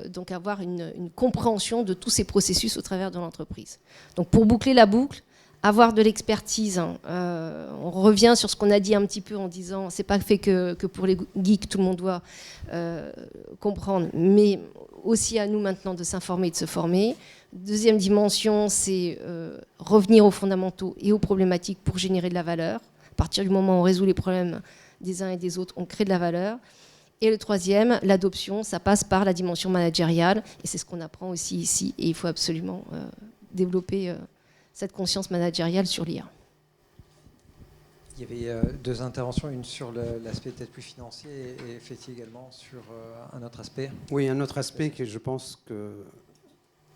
donc avoir une compréhension de tous ces processus au travers de l'entreprise. Donc pour boucler la boucle, avoir de l'expertise, on revient sur ce qu'on a dit un petit peu en disant c'est pas fait que pour les geeks, tout le monde doit comprendre, mais aussi à nous maintenant de s'informer et de se former. Deuxième dimension, c'est revenir aux fondamentaux et aux problématiques pour générer de la valeur. À partir du moment où on résout les problèmes des uns et des autres, on crée de la valeur. Et le troisième, l'adoption, ça passe par la dimension managériale, et c'est ce qu'on apprend aussi ici, et il faut absolument développer cette conscience managériale sur l'IA. Il y avait deux interventions, une sur l'aspect peut-être plus financier et Féthi également sur un autre aspect. Oui, un autre aspect que je pense que,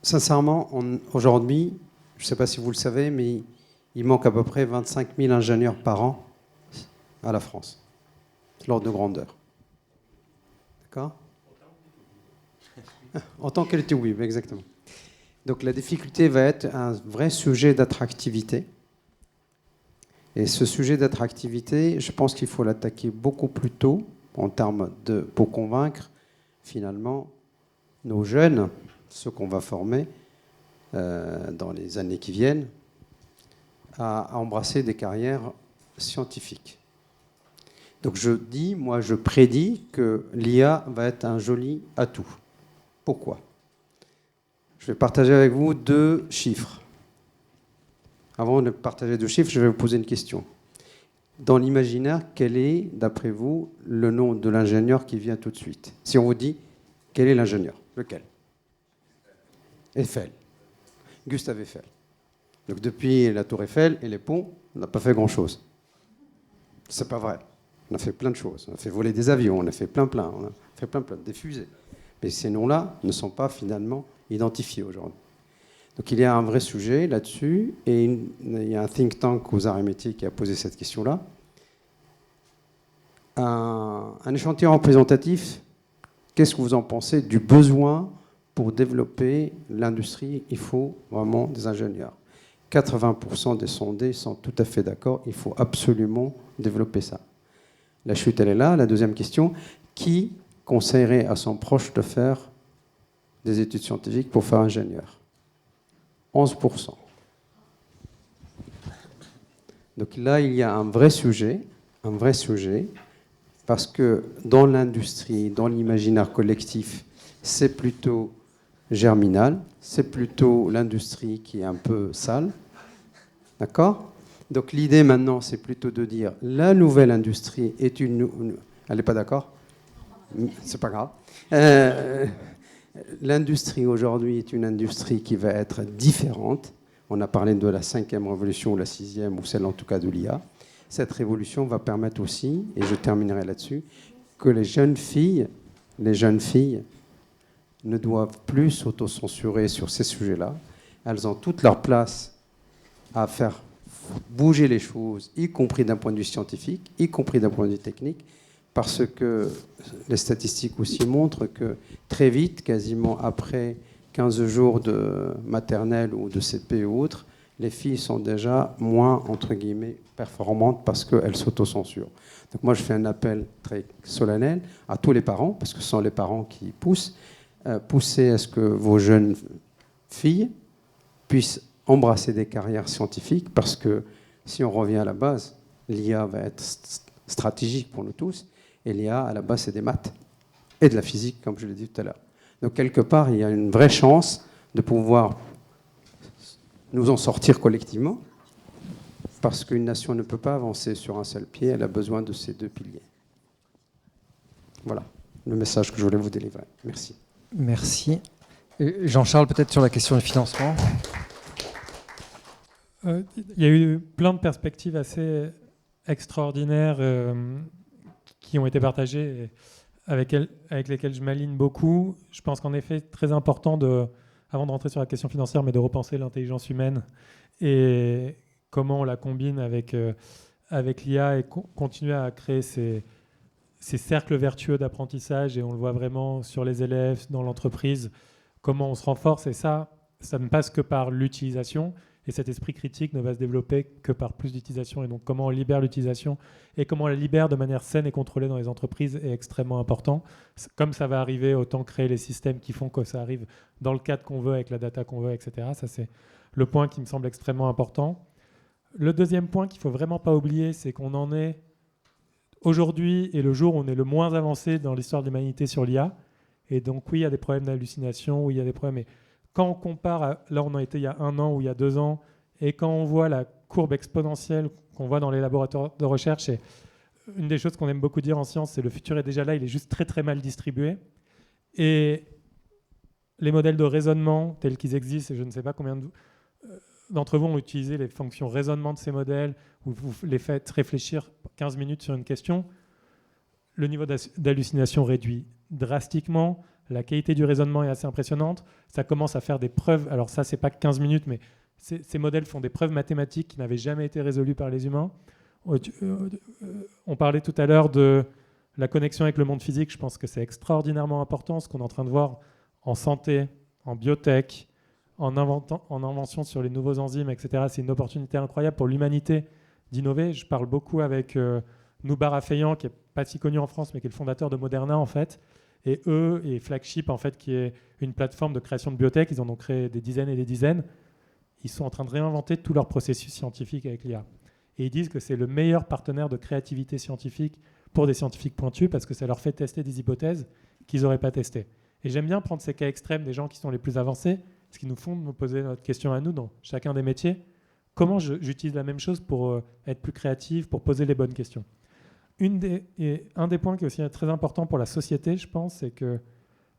sincèrement, aujourd'hui, je ne sais pas si vous le savez, mais il manque à peu près 25 000 ingénieurs par an à la France. C'est l'ordre de grandeur. D'accord ? En tant qu'elle était, oui, exactement. Donc la difficulté va être un vrai sujet d'attractivité. Et ce sujet d'attractivité, je pense qu'il faut l'attaquer beaucoup plus tôt pour convaincre finalement nos jeunes, ceux qu'on va former dans les années qui viennent, à embrasser des carrières scientifiques. Donc je prédis que l'IA va être un joli atout. Pourquoi ? Je vais partager avec vous 2 chiffres. Avant de partager 2 chiffres, je vais vous poser une question. Dans l'imaginaire, quel est, d'après vous, le nom de l'ingénieur qui vient tout de suite? Si on vous dit, quel est l'ingénieur? Lequel? Eiffel. Gustave Eiffel. Donc depuis la tour Eiffel et les ponts, on n'a pas fait grand-chose. C'est pas vrai. On a fait plein de choses. On a fait voler des avions, on a fait plein, on a fait plein, des fusées. Mais ces noms-là ne sont pas finalement identifiés aujourd'hui. Donc il y a un vrai sujet là-dessus, et il y a un think tank aux arts et métiers qui a posé cette question-là. Un échantillon représentatif, qu'est-ce que vous en pensez du besoin pour développer l'industrie? Il faut vraiment des ingénieurs. 80% des sondés sont tout à fait d'accord, il faut absolument développer ça. La chute, elle est là. La deuxième question, qui conseillerait à son proche de faire des études scientifiques pour faire ingénieur? 11%. Donc là, il y a un vrai sujet, parce que dans l'industrie, dans l'imaginaire collectif, c'est plutôt germinal, c'est plutôt l'industrie qui est un peu sale. D'accord ? Donc l'idée maintenant, c'est plutôt de dire la nouvelle industrie est une... Elle n'est pas d'accord ? C'est pas grave. L'industrie aujourd'hui est une industrie qui va être différente. On a parlé de la 5e révolution ou la 6e, ou celle en tout cas de l'IA. Cette révolution va permettre aussi, et je terminerai là-dessus, que les jeunes filles ne doivent plus s'autocensurer sur ces sujets-là. Elles ont toute leur place à faire bouger les choses, y compris d'un point de vue scientifique, y compris d'un point de vue technique, parce que les statistiques aussi montrent que très vite, quasiment après 15 jours de maternelle ou de CP ou autre, les filles sont déjà moins, entre guillemets, performantes parce qu'elles s'autocensurent. Donc moi, je fais un appel très solennel à tous les parents, parce que ce sont les parents qui poussent, poussez à ce que vos jeunes filles puissent embrasser des carrières scientifiques, parce que si on revient à la base, l'IA va être stratégique pour nous tous, et l'IA, à la base, c'est des maths et de la physique, comme je l'ai dit tout à l'heure. Donc, quelque part, il y a une vraie chance de pouvoir nous en sortir collectivement, parce qu'une nation ne peut pas avancer sur un seul pied, elle a besoin de ces deux piliers. Voilà le message que je voulais vous délivrer. Merci. Merci. Jean-Charles, peut-être sur la question du financement. Il y a eu plein de perspectives assez extraordinaires qui ont été partagées et avec lesquelles je m'aligne beaucoup. Je pense qu'en effet, très important, avant de rentrer sur la question financière, mais de repenser l'intelligence humaine et comment on la combine avec l'IA et continuer à créer ces cercles vertueux d'apprentissage. Et on le voit vraiment sur les élèves, dans l'entreprise, comment on se renforce. Et ça ne passe que par l'utilisation. Et cet esprit critique ne va se développer que par plus d'utilisation. Et donc, comment on libère l'utilisation et comment on la libère de manière saine et contrôlée dans les entreprises est extrêmement important. Comme ça va arriver, autant créer les systèmes qui font que ça arrive dans le cadre qu'on veut, avec la data qu'on veut, etc. Ça, c'est le point qui me semble extrêmement important. Le deuxième point qu'il ne faut vraiment pas oublier, c'est qu'on en est aujourd'hui et le jour où on est le moins avancé dans l'histoire de l'humanité sur l'IA. Et donc, oui, il y a des problèmes d'hallucination, oui, il y a des problèmes... Mais quand on compare à là où on a été il y a 1 an ou il y a 2 ans, et quand on voit la courbe exponentielle qu'on voit dans les laboratoires de recherche, et une des choses qu'on aime beaucoup dire en science, c'est le futur est déjà là, il est juste très très mal distribué. Et les modèles de raisonnement tels qu'ils existent, et je ne sais pas combien d'entre vous ont utilisé les fonctions raisonnement de ces modèles, où vous les faites réfléchir 15 minutes sur une question, le niveau d'hallucination réduit drastiquement. La qualité du raisonnement est assez impressionnante. Ça commence à faire des preuves. Alors ça, c'est pas 15 minutes, mais ces modèles font des preuves mathématiques qui n'avaient jamais été résolues par les humains. On parlait tout à l'heure de la connexion avec le monde physique. Je pense que c'est extraordinairement important, ce qu'on est en train de voir en santé, en biotech, en invention sur les nouveaux enzymes, etc. C'est une opportunité incroyable pour l'humanité d'innover. Je parle beaucoup avec Noubar Afeyan, qui n'est pas si connu en France, mais qui est le fondateur de Moderna, en fait. Et eux, et Flagship, en fait, qui est une plateforme de création de biotech, ils en ont créé des dizaines et des dizaines. Ils sont en train de réinventer tout leur processus scientifique avec l'IA. Et ils disent que c'est le meilleur partenaire de créativité scientifique pour des scientifiques pointus parce que ça leur fait tester des hypothèses qu'ils n'auraient pas testées. Et j'aime bien prendre ces cas extrêmes des gens qui sont les plus avancés, ce qui nous font nous poser notre question à nous dans chacun des métiers. Comment j'utilise la même chose pour être plus créatif, pour poser les bonnes questions ? Un des points qui est aussi très important pour la société, je pense, c'est que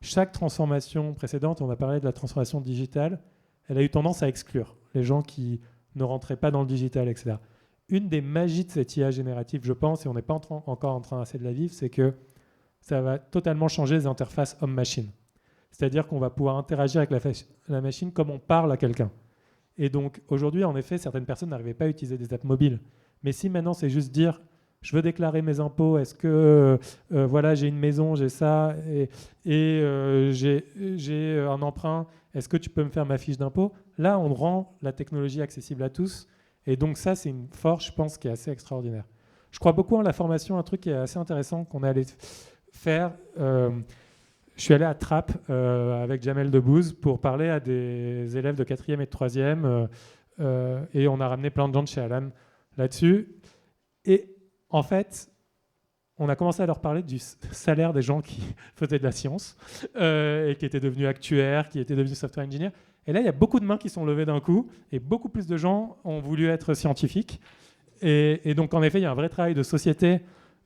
chaque transformation précédente, on a parlé de la transformation digitale, elle a eu tendance à exclure les gens qui ne rentraient pas dans le digital, etc. Une des magies de cette IA générative, je pense, et on n'est pas encore en train d'essayer de la vivre, c'est que ça va totalement changer les interfaces homme-machine. C'est-à-dire qu'on va pouvoir interagir avec la machine comme on parle à quelqu'un. Et donc, aujourd'hui, en effet, certaines personnes n'arrivaient pas à utiliser des apps mobiles. Mais si maintenant, c'est juste dire... Je veux déclarer mes impôts, est-ce que voilà, j'ai une maison, j'ai ça, et j'ai un emprunt, est-ce que tu peux me faire ma fiche d'impôt ? Là, on rend la technologie accessible à tous. Et donc ça, c'est une force, je pense, qui est assez extraordinaire. Je crois beaucoup en la formation, un truc qui est assez intéressant qu'on est allé faire. Je suis allé à Trappes avec Jamel Debbouze pour parler à des élèves de 4e et de 3e. Et on a ramené plein de gens de chez Alan là-dessus. Et en fait, on a commencé à leur parler du salaire des gens qui faisaient de la science et qui étaient devenus actuaires, qui étaient devenus software engineers. Et là, il y a beaucoup de mains qui sont levées d'un coup et beaucoup plus de gens ont voulu être scientifiques. Et donc, en effet, il y a un vrai travail de société.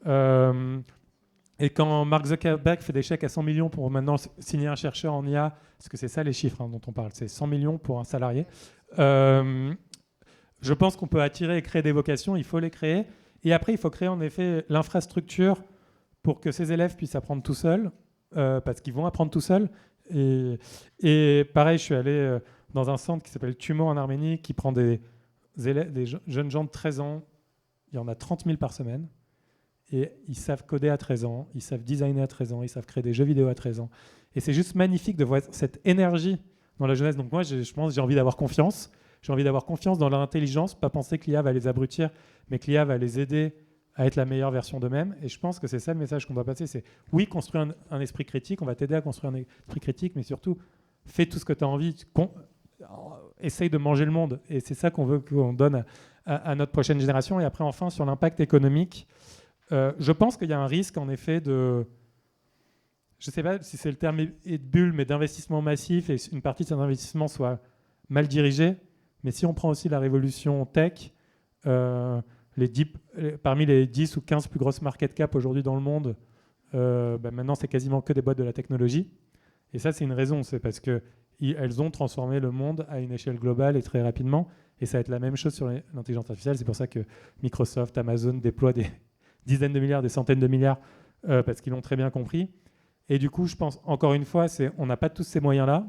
Et quand Mark Zuckerberg fait des chèques à 100 millions pour maintenant signer un chercheur en IA, parce que c'est ça les chiffres dont on parle, c'est 100 millions pour un salarié, je pense qu'on peut attirer et créer des vocations, il faut les créer. Et après, il faut créer en effet l'infrastructure pour que ces élèves puissent apprendre tout seuls, parce qu'ils vont apprendre tout seuls. Et pareil, je suis allé dans un centre qui s'appelle Tumo en Arménie, qui prend des jeunes gens de 13 ans. Il y en a 30 000 par semaine. Et ils savent coder à 13 ans, ils savent designer à 13 ans, ils savent créer des jeux vidéo à 13 ans. Et c'est juste magnifique de voir cette énergie dans la jeunesse. Donc moi, je pense que j'ai envie d'avoir confiance. J'ai envie d'avoir confiance dans leur intelligence, pas penser que l'IA va les abrutir, mais que l'IA va les aider à être la meilleure version d'eux-mêmes. Et je pense que c'est ça le message qu'on doit passer, c'est oui, construire un esprit critique, on va t'aider à construire un esprit critique, mais surtout, fais tout ce que tu as envie, essaye de manger le monde. Et c'est ça qu'on veut qu'on donne à notre prochaine génération. Et après, enfin, sur l'impact économique, je pense qu'il y a un risque, en effet, de... Je ne sais pas si c'est le terme de bulle, mais d'investissement massif, et une partie de cet investissement soit mal dirigée. Mais si on prend aussi la révolution tech, parmi les 10 ou 15 plus grosses market cap aujourd'hui dans le monde, maintenant c'est quasiment que des boîtes de la technologie. Et ça, c'est une raison, c'est parce qu'elles ont transformé le monde à une échelle globale et très rapidement. Et ça va être la même chose sur l'intelligence artificielle. C'est pour ça que Microsoft, Amazon déploient des dizaines de milliards, des centaines de milliards, parce qu'ils l'ont très bien compris. Et du coup, je pense, encore une fois, on n'a pas tous ces moyens-là.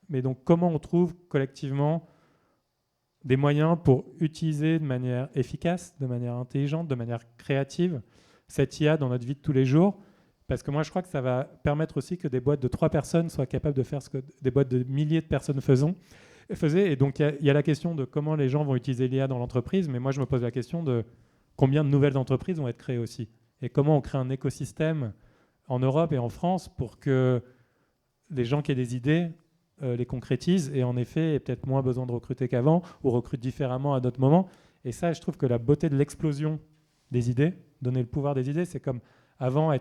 Mais donc, comment on trouve collectivement des moyens pour utiliser de manière efficace, de manière intelligente, de manière créative, cette IA dans notre vie de tous les jours? Parce que moi, je crois que ça va permettre aussi que des boîtes de 3 personnes soient capables de faire ce que des boîtes de milliers de personnes faisaient. Et donc, il y a la question de comment les gens vont utiliser l'IA dans l'entreprise. Mais moi, je me pose la question de combien de nouvelles entreprises vont être créées aussi. Et comment on crée un écosystème en Europe et en France pour que les gens qui aient des idées les concrétisent et en effet aient peut-être moins besoin de recruter qu'avant ou recrutent différemment à d'autres moments. Et ça, je trouve que la beauté de l'explosion des idées, donner le pouvoir des idées, c'est comme avant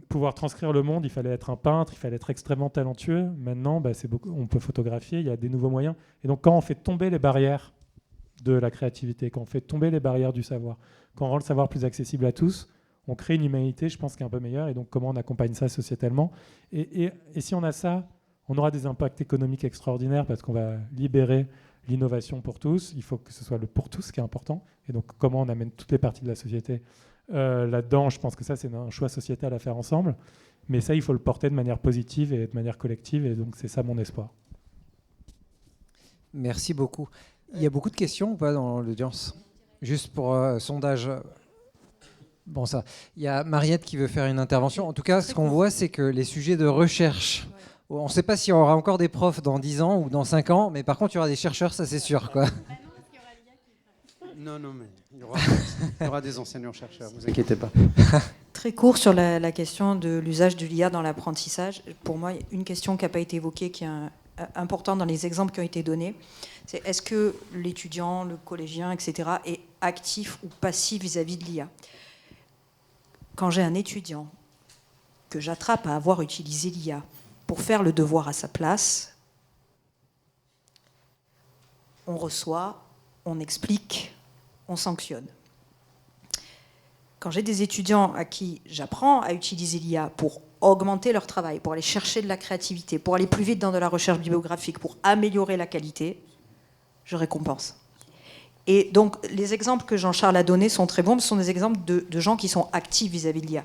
pouvoir transcrire le monde, il fallait être un peintre, il fallait être extrêmement talentueux. Maintenant, on peut photographier, il y a des nouveaux moyens. Et donc, quand on fait tomber les barrières de la créativité, quand on fait tomber les barrières du savoir, quand on rend le savoir plus accessible à tous, on crée une humanité, je pense, qui est un peu meilleure. Et donc, comment on accompagne ça sociétalement ? Et si on a ça, on aura des impacts économiques extraordinaires parce qu'on va libérer l'innovation pour tous. Il faut que ce soit le pour tous qui est important. Et donc, comment on amène toutes les parties de la société là-dedans, je pense que ça, c'est un choix sociétal à faire ensemble. Mais ça, il faut le porter de manière positive et de manière collective. Et donc, c'est ça mon espoir. Merci beaucoup. Il y a beaucoup de questions ou pas dans l'audience ? Juste pour sondage. Bon, ça. Il y a Mariette qui veut faire une intervention. En tout cas, ce qu'on voit, c'est que les sujets de recherche, on ne sait pas s'il y aura encore des profs dans 10 ans ou dans 5 ans, mais par contre, il y aura des chercheurs, ça c'est sûr, quoi. Non, mais il y aura des enseignants-chercheurs, ne vous inquiétez pas. Très court sur la question de l'usage de l'IA dans l'apprentissage. Pour moi, une question qui n'a pas été évoquée, qui est importante dans les exemples qui ont été donnés, c'est est-ce que l'étudiant, le collégien, etc., est actif ou passif vis-à-vis de l'IA ? Quand j'ai un étudiant que j'attrape à avoir utilisé l'IA pour faire le devoir à sa place, on reçoit, on explique, on sanctionne. Quand j'ai des étudiants à qui j'apprends à utiliser l'IA pour augmenter leur travail, pour aller chercher de la créativité, pour aller plus vite dans de la recherche bibliographique, pour améliorer la qualité, je récompense. Et donc, les exemples que Jean-Charles a donnés sont très bons, ce sont des exemples de gens qui sont actifs vis-à-vis de l'IA.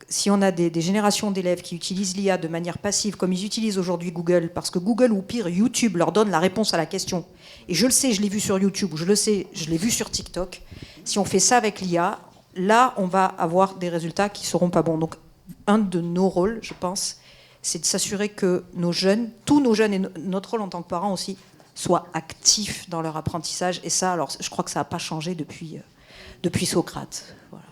Si on a des générations d'élèves qui utilisent l'IA de manière passive, comme ils utilisent aujourd'hui Google, parce que Google ou pire YouTube leur donne la réponse à la question, et je le sais, je l'ai vu sur YouTube, ou je le sais, je l'ai vu sur TikTok, si on fait ça avec l'IA, là, on va avoir des résultats qui ne seront pas bons. Donc, un de nos rôles, je pense, c'est de s'assurer que nos jeunes, tous nos jeunes, et notre rôle en tant que parents aussi, soient actifs dans leur apprentissage. Et ça, alors, je crois que ça n'a pas changé depuis Socrate. Voilà.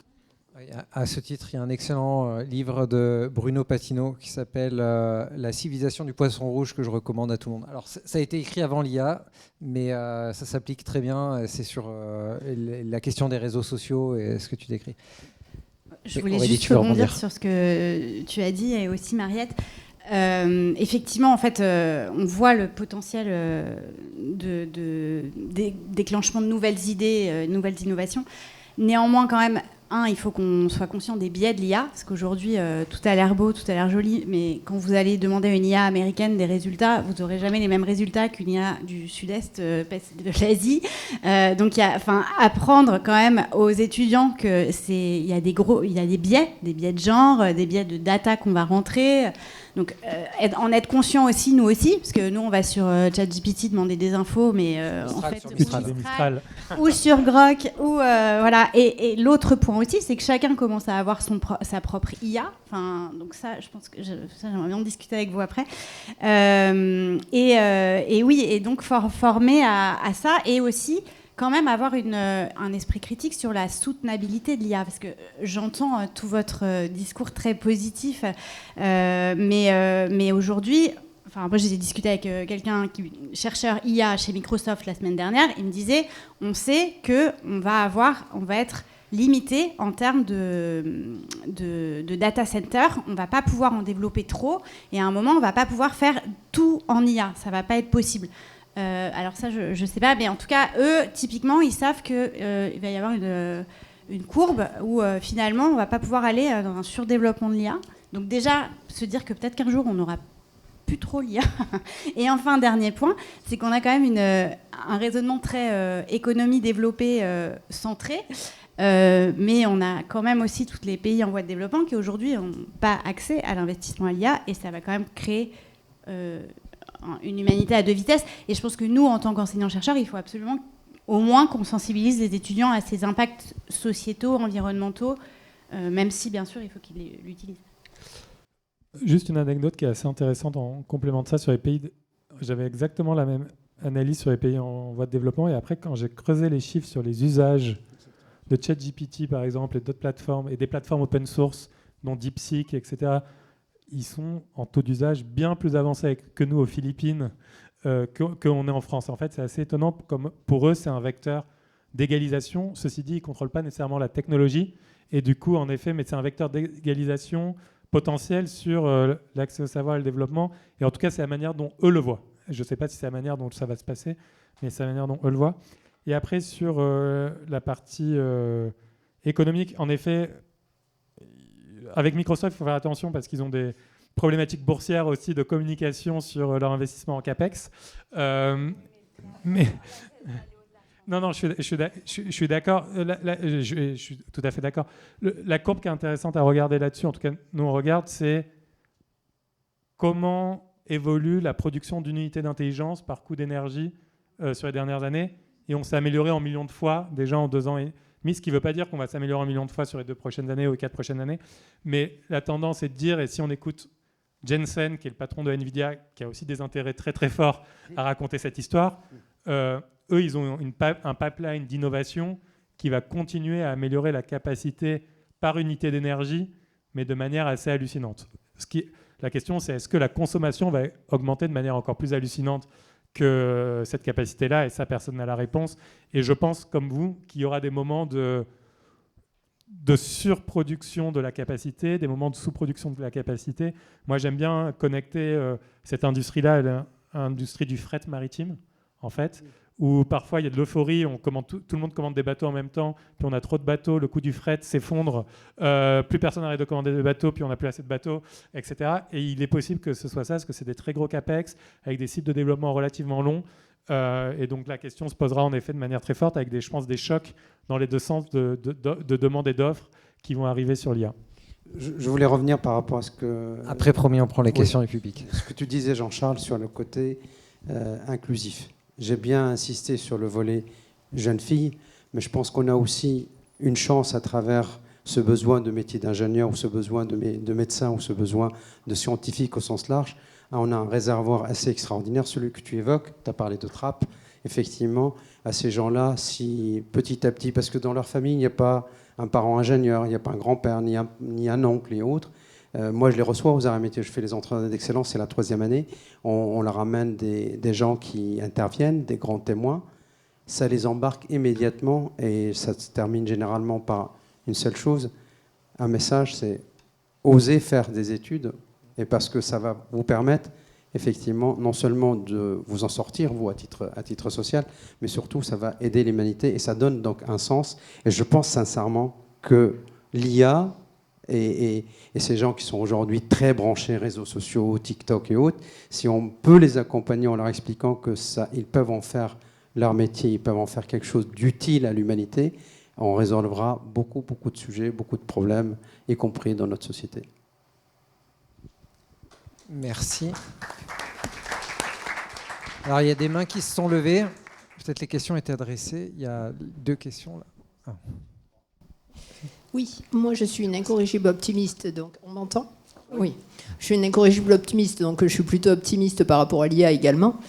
À ce titre, il y a un excellent livre de Bruno Patino qui s'appelle La civilisation du poisson rouge que je recommande à tout le monde. Alors, ça a été écrit avant l'IA, mais ça s'applique très bien. C'est sur la question des réseaux sociaux et ce que tu décris. Je voulais juste rebondir sur ce que tu as dit et aussi Mariette. Effectivement, en fait, on voit le potentiel de déclenchement de nouvelles idées, nouvelles innovations. Néanmoins, quand même, il faut qu'on soit conscient des biais de l'IA, parce qu'aujourd'hui, tout a l'air beau, tout a l'air joli, mais quand vous allez demander à une IA américaine des résultats, vous n'aurez jamais les mêmes résultats qu'une IA du sud-est de l'Asie. Donc, apprendre quand même aux étudiants qu'il y a des biais de genre, des biais de data qu'on va rentrer. Donc, en être conscient aussi, nous aussi, parce que nous, on va sur ChatGPT demander des infos, mais en fait, ou sur Grok, ou voilà. Et l'autre point aussi, c'est que chacun commence à avoir sa propre IA. Enfin, donc ça, je pense que j'aimerais bien en discuter avec vous après. Et oui, et donc former à ça, et aussi quand même avoir un esprit critique sur la soutenabilité de l'IA, parce que j'entends tout votre discours très positif, mais aujourd'hui, moi j'ai discuté avec quelqu'un, chercheur IA chez Microsoft la semaine dernière, il me disait, on sait qu'on va être limité en termes de data center. On ne va pas pouvoir en développer trop et à un moment, on ne va pas pouvoir faire tout en IA. Ça ne va pas être possible. Alors ça, je ne sais pas, mais en tout cas, eux, typiquement, ils savent qu'il va y avoir une courbe où finalement, on ne va pas pouvoir aller dans un surdéveloppement de l'IA. Donc déjà, se dire que peut-être qu'un jour, on n'aura plus trop l'IA. Et enfin, dernier point, c'est qu'on a quand même un raisonnement très économie développée centré. Mais on a quand même aussi tous les pays en voie de développement qui aujourd'hui n'ont pas accès à l'investissement à l'IA et ça va quand même créer une humanité à deux vitesses. Et je pense que nous, en tant qu'enseignants-chercheurs, il faut absolument au moins qu'on sensibilise les étudiants à ces impacts sociétaux, environnementaux, même si, bien sûr, il faut qu'ils l'utilisent. Juste une anecdote qui est assez intéressante en complément de ça sur les pays. J'avais exactement la même analyse sur les pays en voie de développement. Et après, quand j'ai creusé les chiffres sur les usages de ChatGPT, par exemple, et d'autres plateformes, et des plateformes open source, dont DeepSeek, etc., ils sont en taux d'usage bien plus avancé que nous aux Philippines, qu'on est en France. En fait, c'est assez étonnant. Comme pour eux, c'est un vecteur d'égalisation. Ceci dit, ils ne contrôlent pas nécessairement la technologie. Et du coup, en effet, mais c'est un vecteur d'égalisation potentiel sur l'accès au savoir et le développement. Et en tout cas, c'est la manière dont eux le voient. Je ne sais pas si c'est la manière dont ça va se passer, mais c'est la manière dont eux le voient. Et après, sur la partie économique, en effet, avec Microsoft, il faut faire attention parce qu'ils ont des problématiques boursières aussi de communication sur leur investissement en CAPEX. Mais... Non, je suis d'accord. Je suis tout à fait d'accord. La courbe qui est intéressante à regarder là-dessus, en tout cas, nous on regarde, c'est comment évolue la production d'une unité d'intelligence par coût d'énergie sur les dernières années. Et on s'est amélioré en millions de fois déjà en 2 ans et demi, ce qui ne veut pas dire qu'on va s'améliorer en millions de fois sur les 2 prochaines années ou les 4 prochaines années. Mais la tendance est de dire, et si on écoute Jensen, qui est le patron de NVIDIA, qui a aussi des intérêts très très forts à raconter cette histoire, eux, ils ont un pipeline d'innovation qui va continuer à améliorer la capacité par unité d'énergie, mais de manière assez hallucinante. La question, c'est est-ce que la consommation va augmenter de manière encore plus hallucinante que cette capacité-là? Et ça, personne n'a la réponse. Et je pense, comme vous, qu'il y aura des moments de surproduction de la capacité, des moments de sous-production de la capacité. Moi, j'aime bien connecter cette industrie-là à l'industrie du fret maritime, en fait, où parfois il y a de l'euphorie, tout le monde commande des bateaux en même temps, puis on a trop de bateaux, le coût du fret s'effondre, plus personne n'arrête de commander des bateaux, puis on n'a plus assez de bateaux, etc. Et il est possible que ce soit ça, parce que c'est des très gros capex, avec des cycles de développement relativement longs. Et donc la question se posera en effet de manière très forte, avec je pense des chocs dans les deux sens de demande et d'offres qui vont arriver sur l'IA. Je voulais revenir par rapport à ce que... Après, promis, on prend les questions du public. Ce que tu disais, Jean-Charles, sur le côté inclusif. J'ai bien insisté sur le volet jeune fille, mais je pense qu'on a aussi une chance à travers ce besoin de métier d'ingénieur ou ce besoin de médecin ou ce besoin de scientifique au sens large. On a un réservoir assez extraordinaire, celui que tu évoques. Tu as parlé de trappe. Effectivement, à ces gens-là, si petit à petit, parce que dans leur famille, il n'y a pas un parent ingénieur, il n'y a pas un grand-père, ni un oncle et autres. Moi, je les reçois aux arts et métiers. Je fais les entrées d'excellence, c'est la 3e année. On leur ramène des gens qui interviennent, des grands témoins. Ça les embarque immédiatement et ça se termine généralement par une seule chose. Un message, c'est oser faire des études, et parce que ça va vous permettre, effectivement, non seulement de vous en sortir, vous, à titre social, mais surtout, ça va aider l'humanité et ça donne donc un sens. Et je pense sincèrement que l'IA... Et ces gens qui sont aujourd'hui très branchés réseaux sociaux, TikTok et autres, si on peut les accompagner en leur expliquant que ils peuvent en faire leur métier, ils peuvent en faire quelque chose d'utile à l'humanité, on résolvera beaucoup de sujets, beaucoup de problèmes, y compris dans notre société. Merci. Alors, il y a des mains qui se sont levées. Peut-être les questions étaient adressées. Il y a 2 questions là. Ah. Oui, moi je suis une incorrigible optimiste, donc on m'entend ? Oui, je suis une incorrigible optimiste, donc je suis plutôt optimiste par rapport à l'IA également.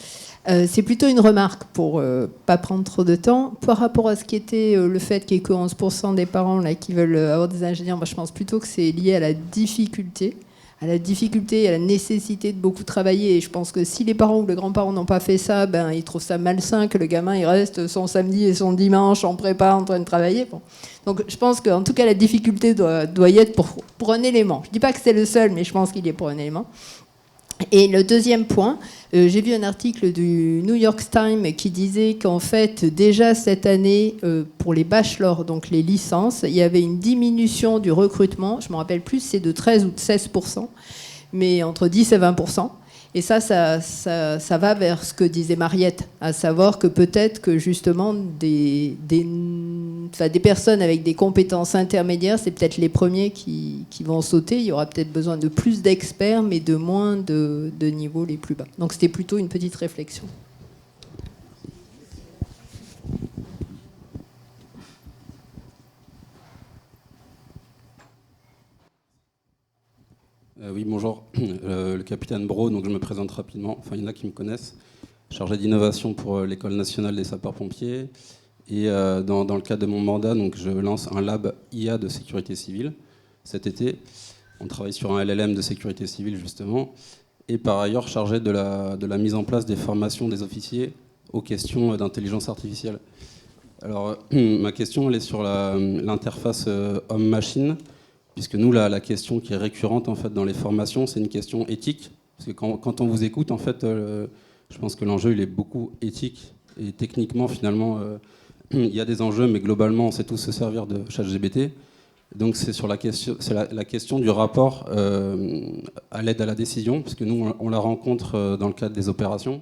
C'est plutôt une remarque pour pas prendre trop de temps. Par rapport à ce qui était le fait qu'il n'y ait que 11% des parents là, qui veulent avoir des ingénieurs, moi, je pense plutôt que c'est lié à la difficulté à la difficulté, à la nécessité de beaucoup travailler. Et je pense que si les parents ou les grands-parents n'ont pas fait ça, ben, ils trouvent ça malsain que le gamin il reste son samedi et son dimanche en prépa en train de travailler. Bon. Donc je pense qu'en tout cas la difficulté doit y être pour un élément. Je ne dis pas que c'est le seul, mais je pense qu'il y est pour un élément. Et le deuxième point, j'ai vu un article du New York Times qui disait qu'en fait, déjà cette année, pour les bachelors, donc les licences, il y avait une diminution du recrutement. Je ne me rappelle plus si c'est de 13 ou de 16%, mais entre 10 et 20%. Et ça va vers ce que disait Mariette, à savoir que peut-être que justement des personnes avec des compétences intermédiaires, c'est peut-être les premiers qui vont sauter. Il y aura peut-être besoin de plus d'experts, mais de moins de niveaux les plus bas. Donc c'était plutôt une petite réflexion. Oui, bonjour. Le capitaine Brault, donc je me présente rapidement. Enfin, il y en a qui me connaissent. Chargé d'innovation pour l'École nationale des sapeurs-pompiers. Et dans le cadre de mon mandat, donc, je lance un lab IA de sécurité civile cet été. On travaille sur un LLM de sécurité civile, justement. Et par ailleurs, chargé de la mise en place des formations des officiers aux questions d'intelligence artificielle. Alors, ma question, elle est sur l'interface homme-machine. Puisque nous, la question qui est récurrente en fait, dans les formations, c'est une question éthique. Parce que quand on vous écoute, en fait, je pense que l'enjeu il est beaucoup éthique. Et techniquement, finalement, il y a des enjeux, mais globalement, on sait tous se servir de ChatGPT. Donc c'est sur la question du rapport à l'aide à la décision, parce que nous, on la rencontre dans le cadre des opérations,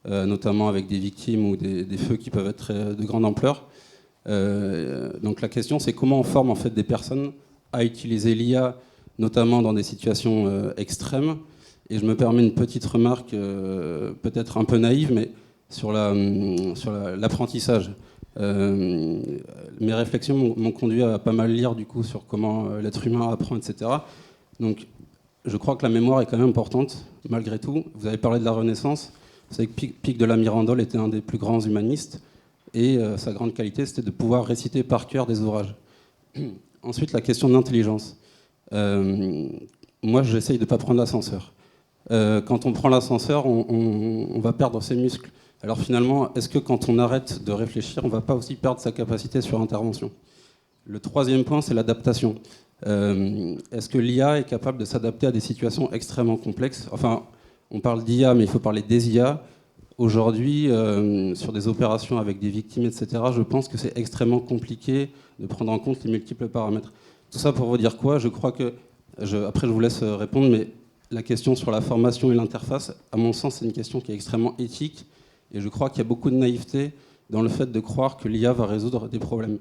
notamment avec des victimes ou des feux qui peuvent être de grande ampleur. Donc la question, c'est comment on forme en fait, des personnes à utiliser l'IA, notamment dans des situations extrêmes. Et je me permets une petite remarque, peut-être un peu naïve, mais sur l'apprentissage. Mes réflexions m'ont conduit à pas mal lire du coup, sur comment l'être humain apprend, etc. Donc je crois que la mémoire est quand même importante, malgré tout. Vous avez parlé de la Renaissance. Vous savez que Pic de la Mirandole était un des plus grands humanistes. Et sa grande qualité, c'était de pouvoir réciter par cœur des ouvrages. Ensuite, la question de l'intelligence. Moi, j'essaye de ne pas prendre l'ascenseur. Quand on prend l'ascenseur, on va perdre ses muscles. Alors finalement, est-ce que quand on arrête de réfléchir, on ne va pas aussi perdre sa capacité sur intervention? Le troisième point, c'est l'adaptation. Est-ce que l'IA est capable de s'adapter à des situations extrêmement complexes? Enfin, on parle d'IA, mais il faut parler des IA. Aujourd'hui, sur des opérations avec des victimes, etc., je pense que c'est extrêmement compliqué de prendre en compte les multiples paramètres. Tout ça pour vous dire quoi? Je crois que, après je vous laisse répondre, mais la question sur la formation et l'interface, à mon sens, c'est une question qui est extrêmement éthique. Et je crois qu'il y a beaucoup de naïveté dans le fait de croire que l'IA va résoudre des problèmes.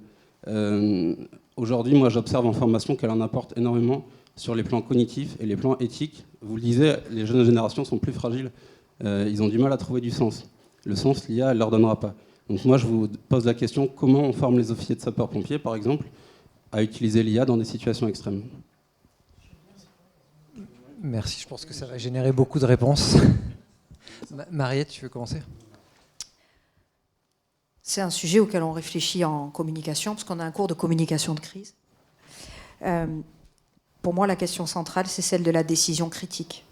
Aujourd'hui, moi, j'observe en formation qu'elle en apporte énormément sur les plans cognitifs et les plans éthiques. Vous le disiez, les jeunes générations sont plus fragiles. Ils ont du mal à trouver du sens. Le sens, l'IA, elle ne leur donnera pas. Donc moi, je vous pose la question, comment on forme les officiers de sapeurs-pompiers, par exemple, à utiliser l'IA dans des situations extrêmes? Merci, je pense que ça va générer beaucoup de réponses. Mariette, tu veux commencer? C'est un sujet auquel on réfléchit en communication, parce qu'on a un cours de communication de crise. Pour moi, la question centrale, c'est celle de la décision critique.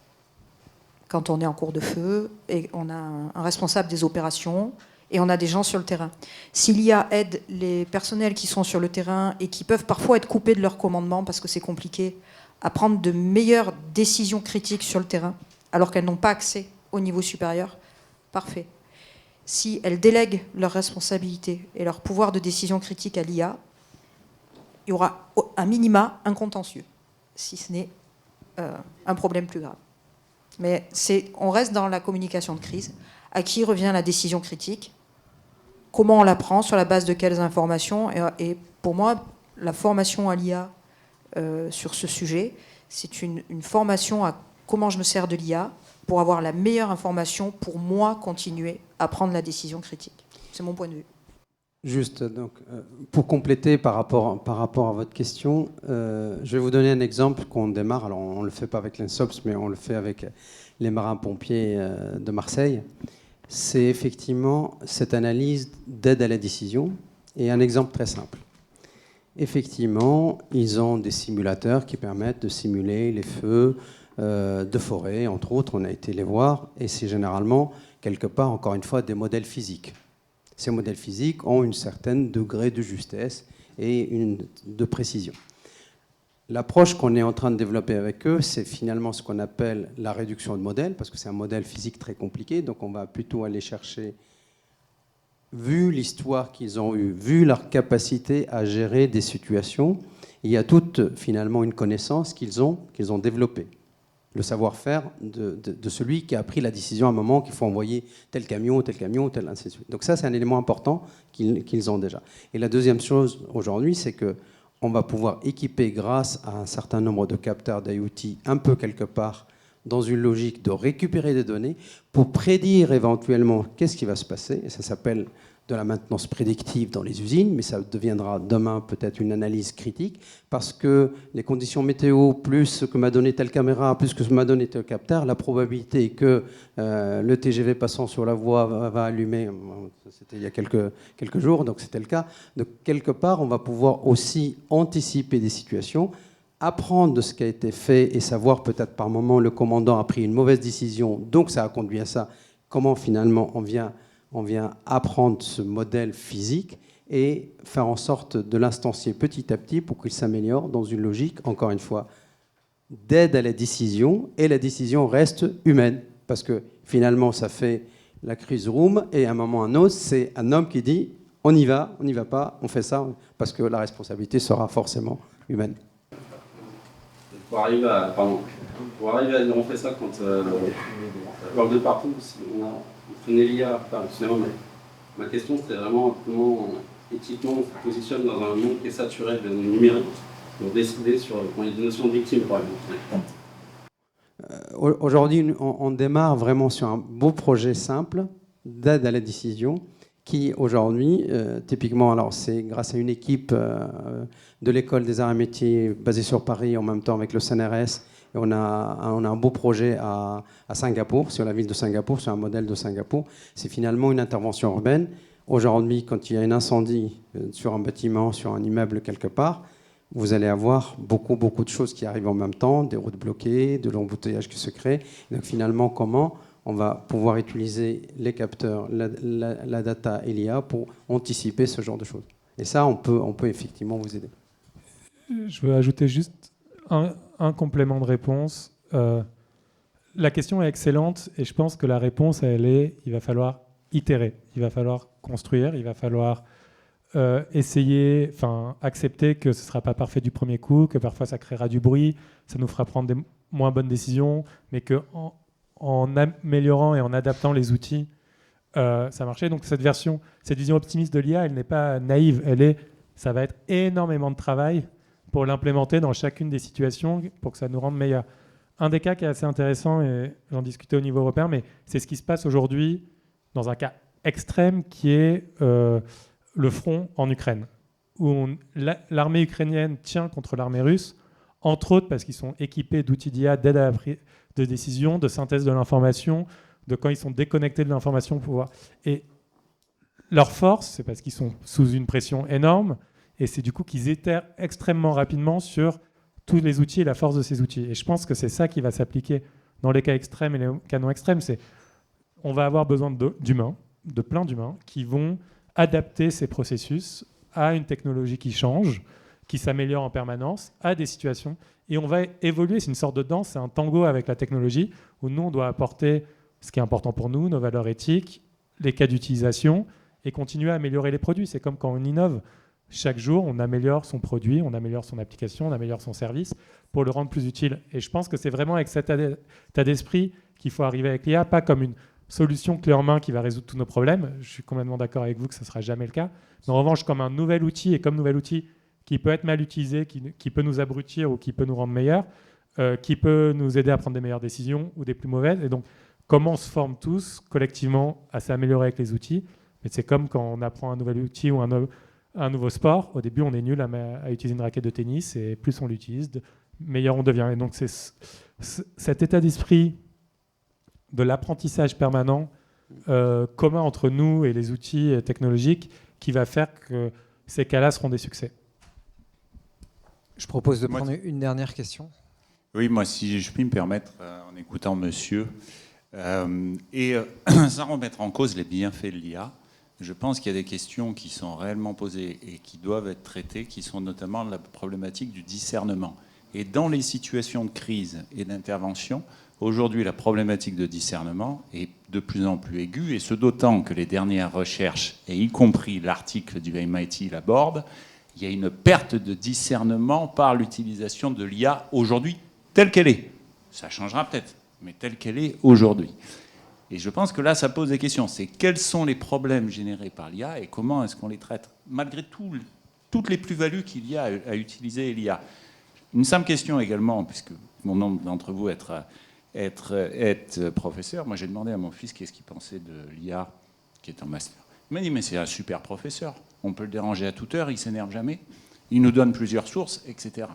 Quand on est en cours de feu, et on a un responsable des opérations, et on a des gens sur le terrain. Si l'IA aide les personnels qui sont sur le terrain, et qui peuvent parfois être coupés de leur commandement, parce que c'est compliqué, à prendre de meilleures décisions critiques sur le terrain, alors qu'elles n'ont pas accès au niveau supérieur, parfait. Si elles délèguent leurs responsabilités et leur pouvoir de décision critique à l'IA, il y aura à minima un contentieux, si ce n'est un problème plus grave. Mais on reste dans la communication de crise. À qui revient la décision critique? Comment on la prend? Sur la base de quelles informations? Et pour moi, la formation à l'IA sur ce sujet, c'est une formation à comment je me sers de l'IA pour avoir la meilleure information pour moi continuer à prendre la décision critique. C'est mon point de vue. Juste, donc, pour compléter par rapport à votre question, je vais vous donner un exemple qu'on démarre. Alors, on ne le fait pas avec l'INSOPS, mais on le fait avec les marins-pompiers de Marseille. C'est effectivement cette analyse d'aide à la décision. Et un exemple très simple. Effectivement, ils ont des simulateurs qui permettent de simuler les feux de forêt, entre autres, on a été les voir, et c'est généralement, quelque part, encore une fois, des modèles physiques. Ces modèles physiques ont un certain degré de justesse et de précision. L'approche qu'on est en train de développer avec eux, c'est finalement ce qu'on appelle la réduction de modèles, parce que c'est un modèle physique très compliqué, donc on va plutôt aller chercher, vu l'histoire qu'ils ont eue, vu leur capacité à gérer des situations, il y a toute finalement une connaissance qu'ils ont développée. Le savoir-faire de celui qui a pris la décision à un moment qu'il faut envoyer tel camion, tel ainsi de suite. Donc ça, c'est un élément important qu'ils ont déjà. Et la deuxième chose aujourd'hui, c'est qu'on va pouvoir équiper, grâce à un certain nombre de capteurs d'IoT, un peu quelque part dans une logique de récupérer des données pour prédire éventuellement qu'est-ce qui va se passer. Et ça s'appelle de la maintenance prédictive dans les usines, mais ça deviendra demain peut-être une analyse critique, parce que les conditions météo, plus ce que m'a donné telle caméra, plus ce que m'a donné tel capteur, la probabilité que le TGV passant sur la voie va allumer, c'était il y a quelques jours, donc c'était le cas. De quelque part, on va pouvoir aussi anticiper des situations, apprendre de ce qui a été fait et savoir peut-être par moment le commandant a pris une mauvaise décision, donc ça a conduit à ça, comment finalement on vient apprendre ce modèle physique et faire en sorte de l'instancier petit à petit pour qu'il s'améliore dans une logique, encore une fois, d'aide à la décision, et la décision reste humaine, parce que finalement ça fait la cruise room, et à un moment ou à un autre, c'est un homme qui dit on y va pas, on fait ça, parce que la responsabilité sera forcément humaine. Pour arriver à dire on fait ça quand lors de partout, on a l'IA, excusez-moi, mais ma question c'était vraiment comment éthiquement on se positionne dans un monde qui est saturé de numérique pour décider sur quand il y a des notions de victimes, par exemple. Aujourd'hui, on démarre vraiment sur un beau projet simple d'aide à la décision qui aujourd'hui, typiquement, alors c'est grâce à une équipe de l'école des arts et métiers basée sur Paris, en même temps avec le CNRS, et on a un beau projet à Singapour, sur la ville de Singapour, sur un modèle de Singapour. C'est finalement une intervention urbaine. Aujourd'hui, quand il y a un incendie sur un bâtiment, sur un immeuble quelque part, vous allez avoir beaucoup de choses qui arrivent en même temps, des routes bloquées, de l'embouteillage qui se crée. Donc finalement, comment on va pouvoir utiliser les capteurs, la data et l'IA pour anticiper ce genre de choses. Et ça, on peut effectivement vous aider. Je veux ajouter juste un complément de réponse. La question est excellente et je pense que la réponse, il va falloir itérer, il va falloir construire, il va falloir essayer, accepter que ce ne sera pas parfait du premier coup, que parfois ça créera du bruit, ça nous fera prendre des moins bonnes décisions, mais qu'en améliorant et en adaptant les outils, ça marchait. Donc cette vision optimiste de l'IA, elle n'est pas naïve, ça va être énormément de travail pour l'implémenter dans chacune des situations pour que ça nous rende meilleurs. Un des cas qui est assez intéressant, et j'en discutais au niveau européen, mais c'est ce qui se passe aujourd'hui dans un cas extrême qui est le front en Ukraine, où l'armée ukrainienne tient contre l'armée russe, entre autres parce qu'ils sont équipés d'outils d'IA, d'aide à la prise de décision, de synthèse de l'information, de quand ils sont déconnectés de l'information pour pouvoir... Et leur force, c'est parce qu'ils sont sous une pression énorme, et c'est du coup qu'ils itèrent extrêmement rapidement sur tous les outils et la force de ces outils. Et je pense que c'est ça qui va s'appliquer dans les cas extrêmes et les cas non extrêmes. On va avoir besoin d'humains, de plein d'humains, qui vont adapter ces processus à une technologie qui change, qui s'améliore en permanence, à des situations. Et on va évoluer, c'est une sorte de danse, c'est un tango avec la technologie, où nous, on doit apporter ce qui est important pour nous, nos valeurs éthiques, les cas d'utilisation, et continuer à améliorer les produits. C'est comme quand on innove. Chaque jour, on améliore son produit, on améliore son application, on améliore son service pour le rendre plus utile. Et je pense que c'est vraiment avec cet état d'esprit qu'il faut arriver avec l'IA, pas comme une solution clé en main qui va résoudre tous nos problèmes. Je suis complètement d'accord avec vous que ce ne sera jamais le cas. Mais en revanche, comme un nouvel outil, et comme nouvel outil qui peut être mal utilisé, qui peut nous abrutir ou qui peut nous rendre meilleurs, qui peut nous aider à prendre des meilleures décisions ou des plus mauvaises. Et donc, comment on se forme tous collectivement à s'améliorer avec les outils. Mais c'est comme quand on apprend un nouvel outil ou un nouveau sport. Au début, on est nul à utiliser une raquette de tennis, et plus on l'utilise, meilleur on devient. Et donc, c'est cet état d'esprit de l'apprentissage permanent commun entre nous et les outils technologiques qui va faire que ces cas-là seront des succès. Je propose de prendre une dernière question. Oui, moi, si je puis me permettre, en écoutant monsieur, sans remettre en cause les bienfaits de l'IA, je pense qu'il y a des questions qui sont réellement posées et qui doivent être traitées, qui sont notamment la problématique du discernement. Et dans les situations de crise et d'intervention, aujourd'hui, la problématique de discernement est de plus en plus aiguë, et ce d'autant que les dernières recherches, et y compris l'article du MIT l'aborde, il y a une perte de discernement par l'utilisation de l'IA aujourd'hui, telle qu'elle est. Ça changera peut-être, mais telle qu'elle est aujourd'hui. Et je pense que là, ça pose des questions. C'est quels sont les problèmes générés par l'IA et comment est-ce qu'on les traite, malgré toutes les plus-values qu'il y a à utiliser l'IA. Une simple question également, puisque bon nombre d'entre vous être professeur. Moi, j'ai demandé à mon fils qu'est-ce qu'il pensait de l'IA, qui est en master. Il m'a dit, mais c'est un super professeur. On peut le déranger à toute heure, il ne s'énerve jamais. Il nous donne plusieurs sources, etc.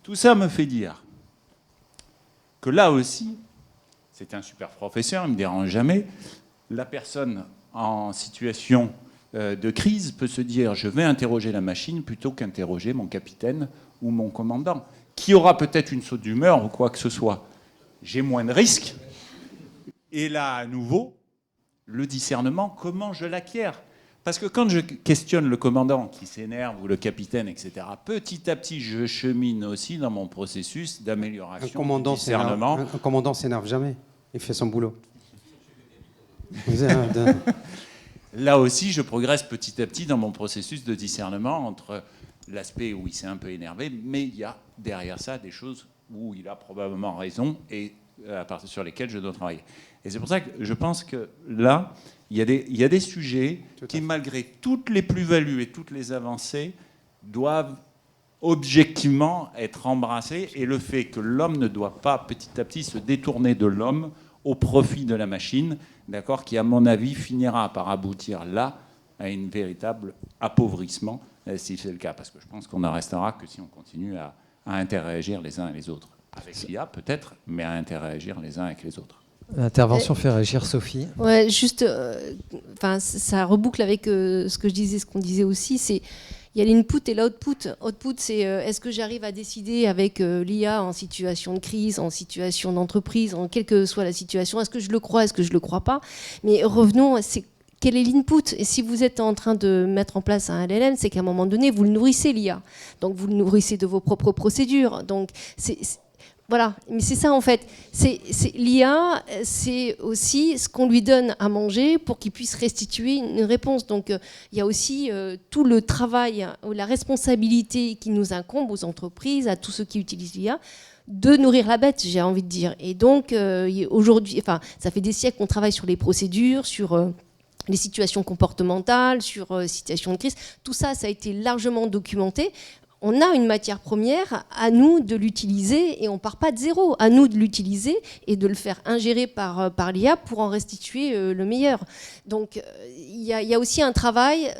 Tout ça me fait dire que là aussi, c'est un super professeur, il ne me dérange jamais. La personne en situation de crise peut se dire, je vais interroger la machine plutôt qu'interroger mon capitaine ou mon commandant, qui aura peut-être une saute d'humeur ou quoi que ce soit. J'ai moins de risques. Et là, à nouveau, le discernement, comment je l'acquiers ? Parce que quand je questionne le commandant qui s'énerve ou le capitaine, etc., petit à petit, je chemine aussi dans mon processus d'amélioration du discernement. Un commandant s'énerve jamais. Il fait son boulot. Là aussi, je progresse petit à petit dans mon processus de discernement entre l'aspect où il s'est un peu énervé, mais il y a derrière ça des choses où il a probablement raison et à partir sur lesquelles je dois travailler. Et c'est pour ça que je pense que là, il y a des sujets qui, malgré toutes les plus-values et toutes les avancées, doivent objectivement être embrassés, et le fait que l'homme ne doit pas petit à petit se détourner de l'homme au profit de la machine, d'accord, qui à mon avis finira par aboutir là à un véritable appauvrissement, si c'est le cas, parce que je pense qu'on n'en restera que si on continue à interagir les uns et les autres. Avec l'IA peut-être, mais à interagir les uns avec les autres. L'intervention fait réagir Sophie. Ouais, juste, ça reboucle avec ce que je disais, ce qu'on disait aussi, c'est il y a l'input et l'output. Output, c'est est-ce que j'arrive à décider avec l'IA en situation de crise, en situation d'entreprise, en quelle que soit la situation, est-ce que je le crois, est-ce que je le crois pas. Mais revenons, c'est quel est l'input ? Et si vous êtes en train de mettre en place un LLM, c'est qu'à un moment donné, vous le nourrissez l'IA. Donc vous le nourrissez de vos propres procédures. Donc voilà, mais c'est ça en fait. L'IA, c'est aussi ce qu'on lui donne à manger pour qu'il puisse restituer une réponse. Donc il y a aussi tout le travail, la responsabilité qui nous incombe aux entreprises, à tous ceux qui utilisent l'IA, de nourrir la bête, j'ai envie de dire. Et donc aujourd'hui, ça fait des siècles qu'on travaille sur les procédures, sur les situations comportementales, sur situations de crise. Tout ça, ça a été largement documenté. On a une matière première, à nous de l'utiliser, et on ne part pas de zéro. À nous de l'utiliser et de le faire ingérer par l'IA pour en restituer le meilleur. Donc il y a aussi un travail,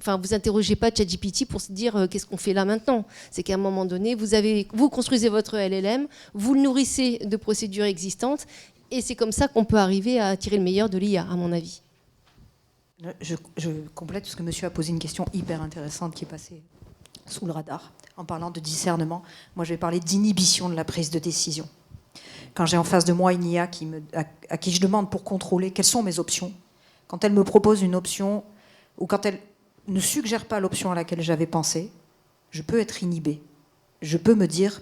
vous interrogez pas ChatGPT pour se dire qu'est-ce qu'on fait là maintenant. C'est qu'à un moment donné, vous construisez votre LLM, vous le nourrissez de procédures existantes, et c'est comme ça qu'on peut arriver à tirer le meilleur de l'IA, à mon avis. Je complète parce que monsieur a posé une question hyper intéressante qui est passée sous le radar. En parlant de discernement, moi je vais parler d'inhibition de la prise de décision. Quand j'ai en face de moi une IA à qui je demande pour contrôler quelles sont mes options, quand elle me propose une option ou quand elle ne suggère pas l'option à laquelle j'avais pensé, je peux être inhibé. Je peux me dire,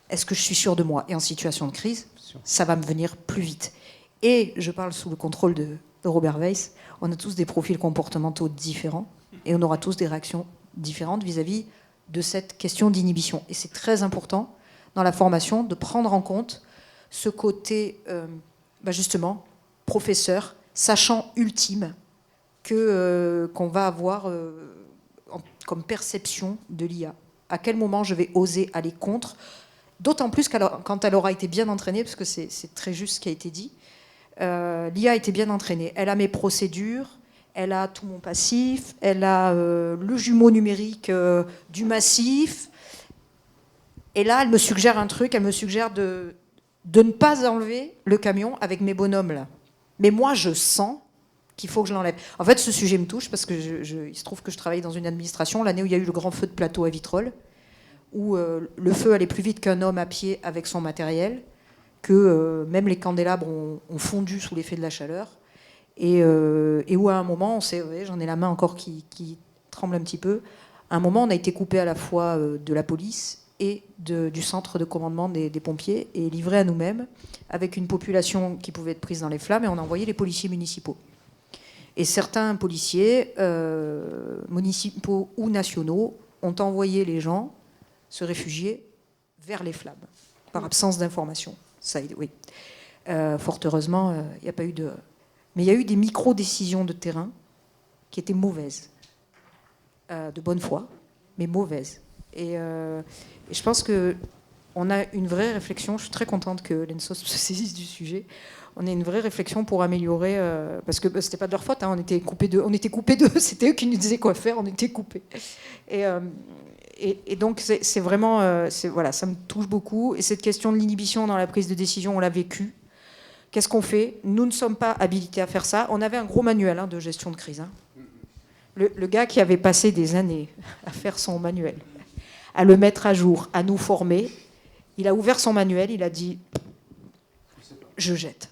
est-ce que je suis sûr de moi ? Et en situation de crise, ça va me venir plus vite. Et je parle sous le contrôle de Robert Weiss, on a tous des profils comportementaux différents et on aura tous des réactions différentes vis-à-vis de cette question d'inhibition. Et c'est très important dans la formation de prendre en compte ce côté, justement, professeur, sachant ultime qu'on va avoir comme perception de l'IA. À quel moment je vais oser aller contre ? D'autant plus quand elle aura été bien entraînée, parce que c'est très juste ce qui a été dit. L'IA a été bien entraînée. Elle a mes procédures, elle a tout mon passif, elle a le jumeau numérique du massif. Et là, elle me suggère un truc, elle me suggère de ne pas enlever le camion avec mes bonhommes là. Mais moi, je sens qu'il faut que je l'enlève. En fait, ce sujet me touche parce que il se trouve que je travaille dans une administration l'année où il y a eu le grand feu de plateau à Vitrolles, où le feu allait plus vite qu'un homme à pied avec son matériel, que même les candélabres ont fondu sous l'effet de la chaleur, et où à un moment, j'en ai la main encore qui tremble un petit peu, à un moment on a été coupé à la fois de la police et du centre de commandement des pompiers, et livré à nous-mêmes, avec une population qui pouvait être prise dans les flammes, et on a envoyé les policiers municipaux. Et certains policiers municipaux ou nationaux ont envoyé les gens se réfugier vers les flammes, par absence d'information. Ça, oui. Fort heureusement, il n'y a pas eu de... Mais il y a eu des micro-décisions de terrain qui étaient mauvaises. De bonne foi, mais mauvaises. Et je pense qu'on a une vraie réflexion. Je suis très contente que l'ENSOS se saisisse du sujet. On a une vraie réflexion pour améliorer, parce que c'était pas de leur faute, hein, on était coupés d'eux, c'était eux qui nous disaient quoi faire, on était coupés. Et donc c'est vraiment, voilà, ça me touche beaucoup. Et cette question de l'inhibition dans la prise de décision, on l'a vécue. Qu'est-ce qu'on fait? Nous ne sommes pas habilités à faire ça. On avait un gros manuel de gestion de crise. Le gars qui avait passé des années à faire son manuel, à le mettre à jour, à nous former, il a ouvert son manuel, il a dit « je jette ».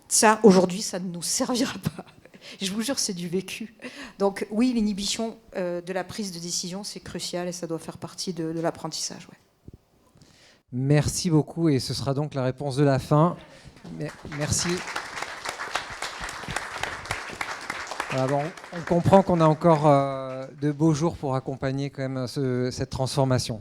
Ça, aujourd'hui, ça ne nous servira pas. Je vous jure, c'est du vécu. Donc oui, l'inhibition de la prise de décision, c'est crucial et ça doit faire partie de l'apprentissage. Ouais. Merci beaucoup, et ce sera donc la réponse de la fin. Merci. Voilà, bon, on comprend qu'on a encore de beaux jours pour accompagner quand même cette transformation.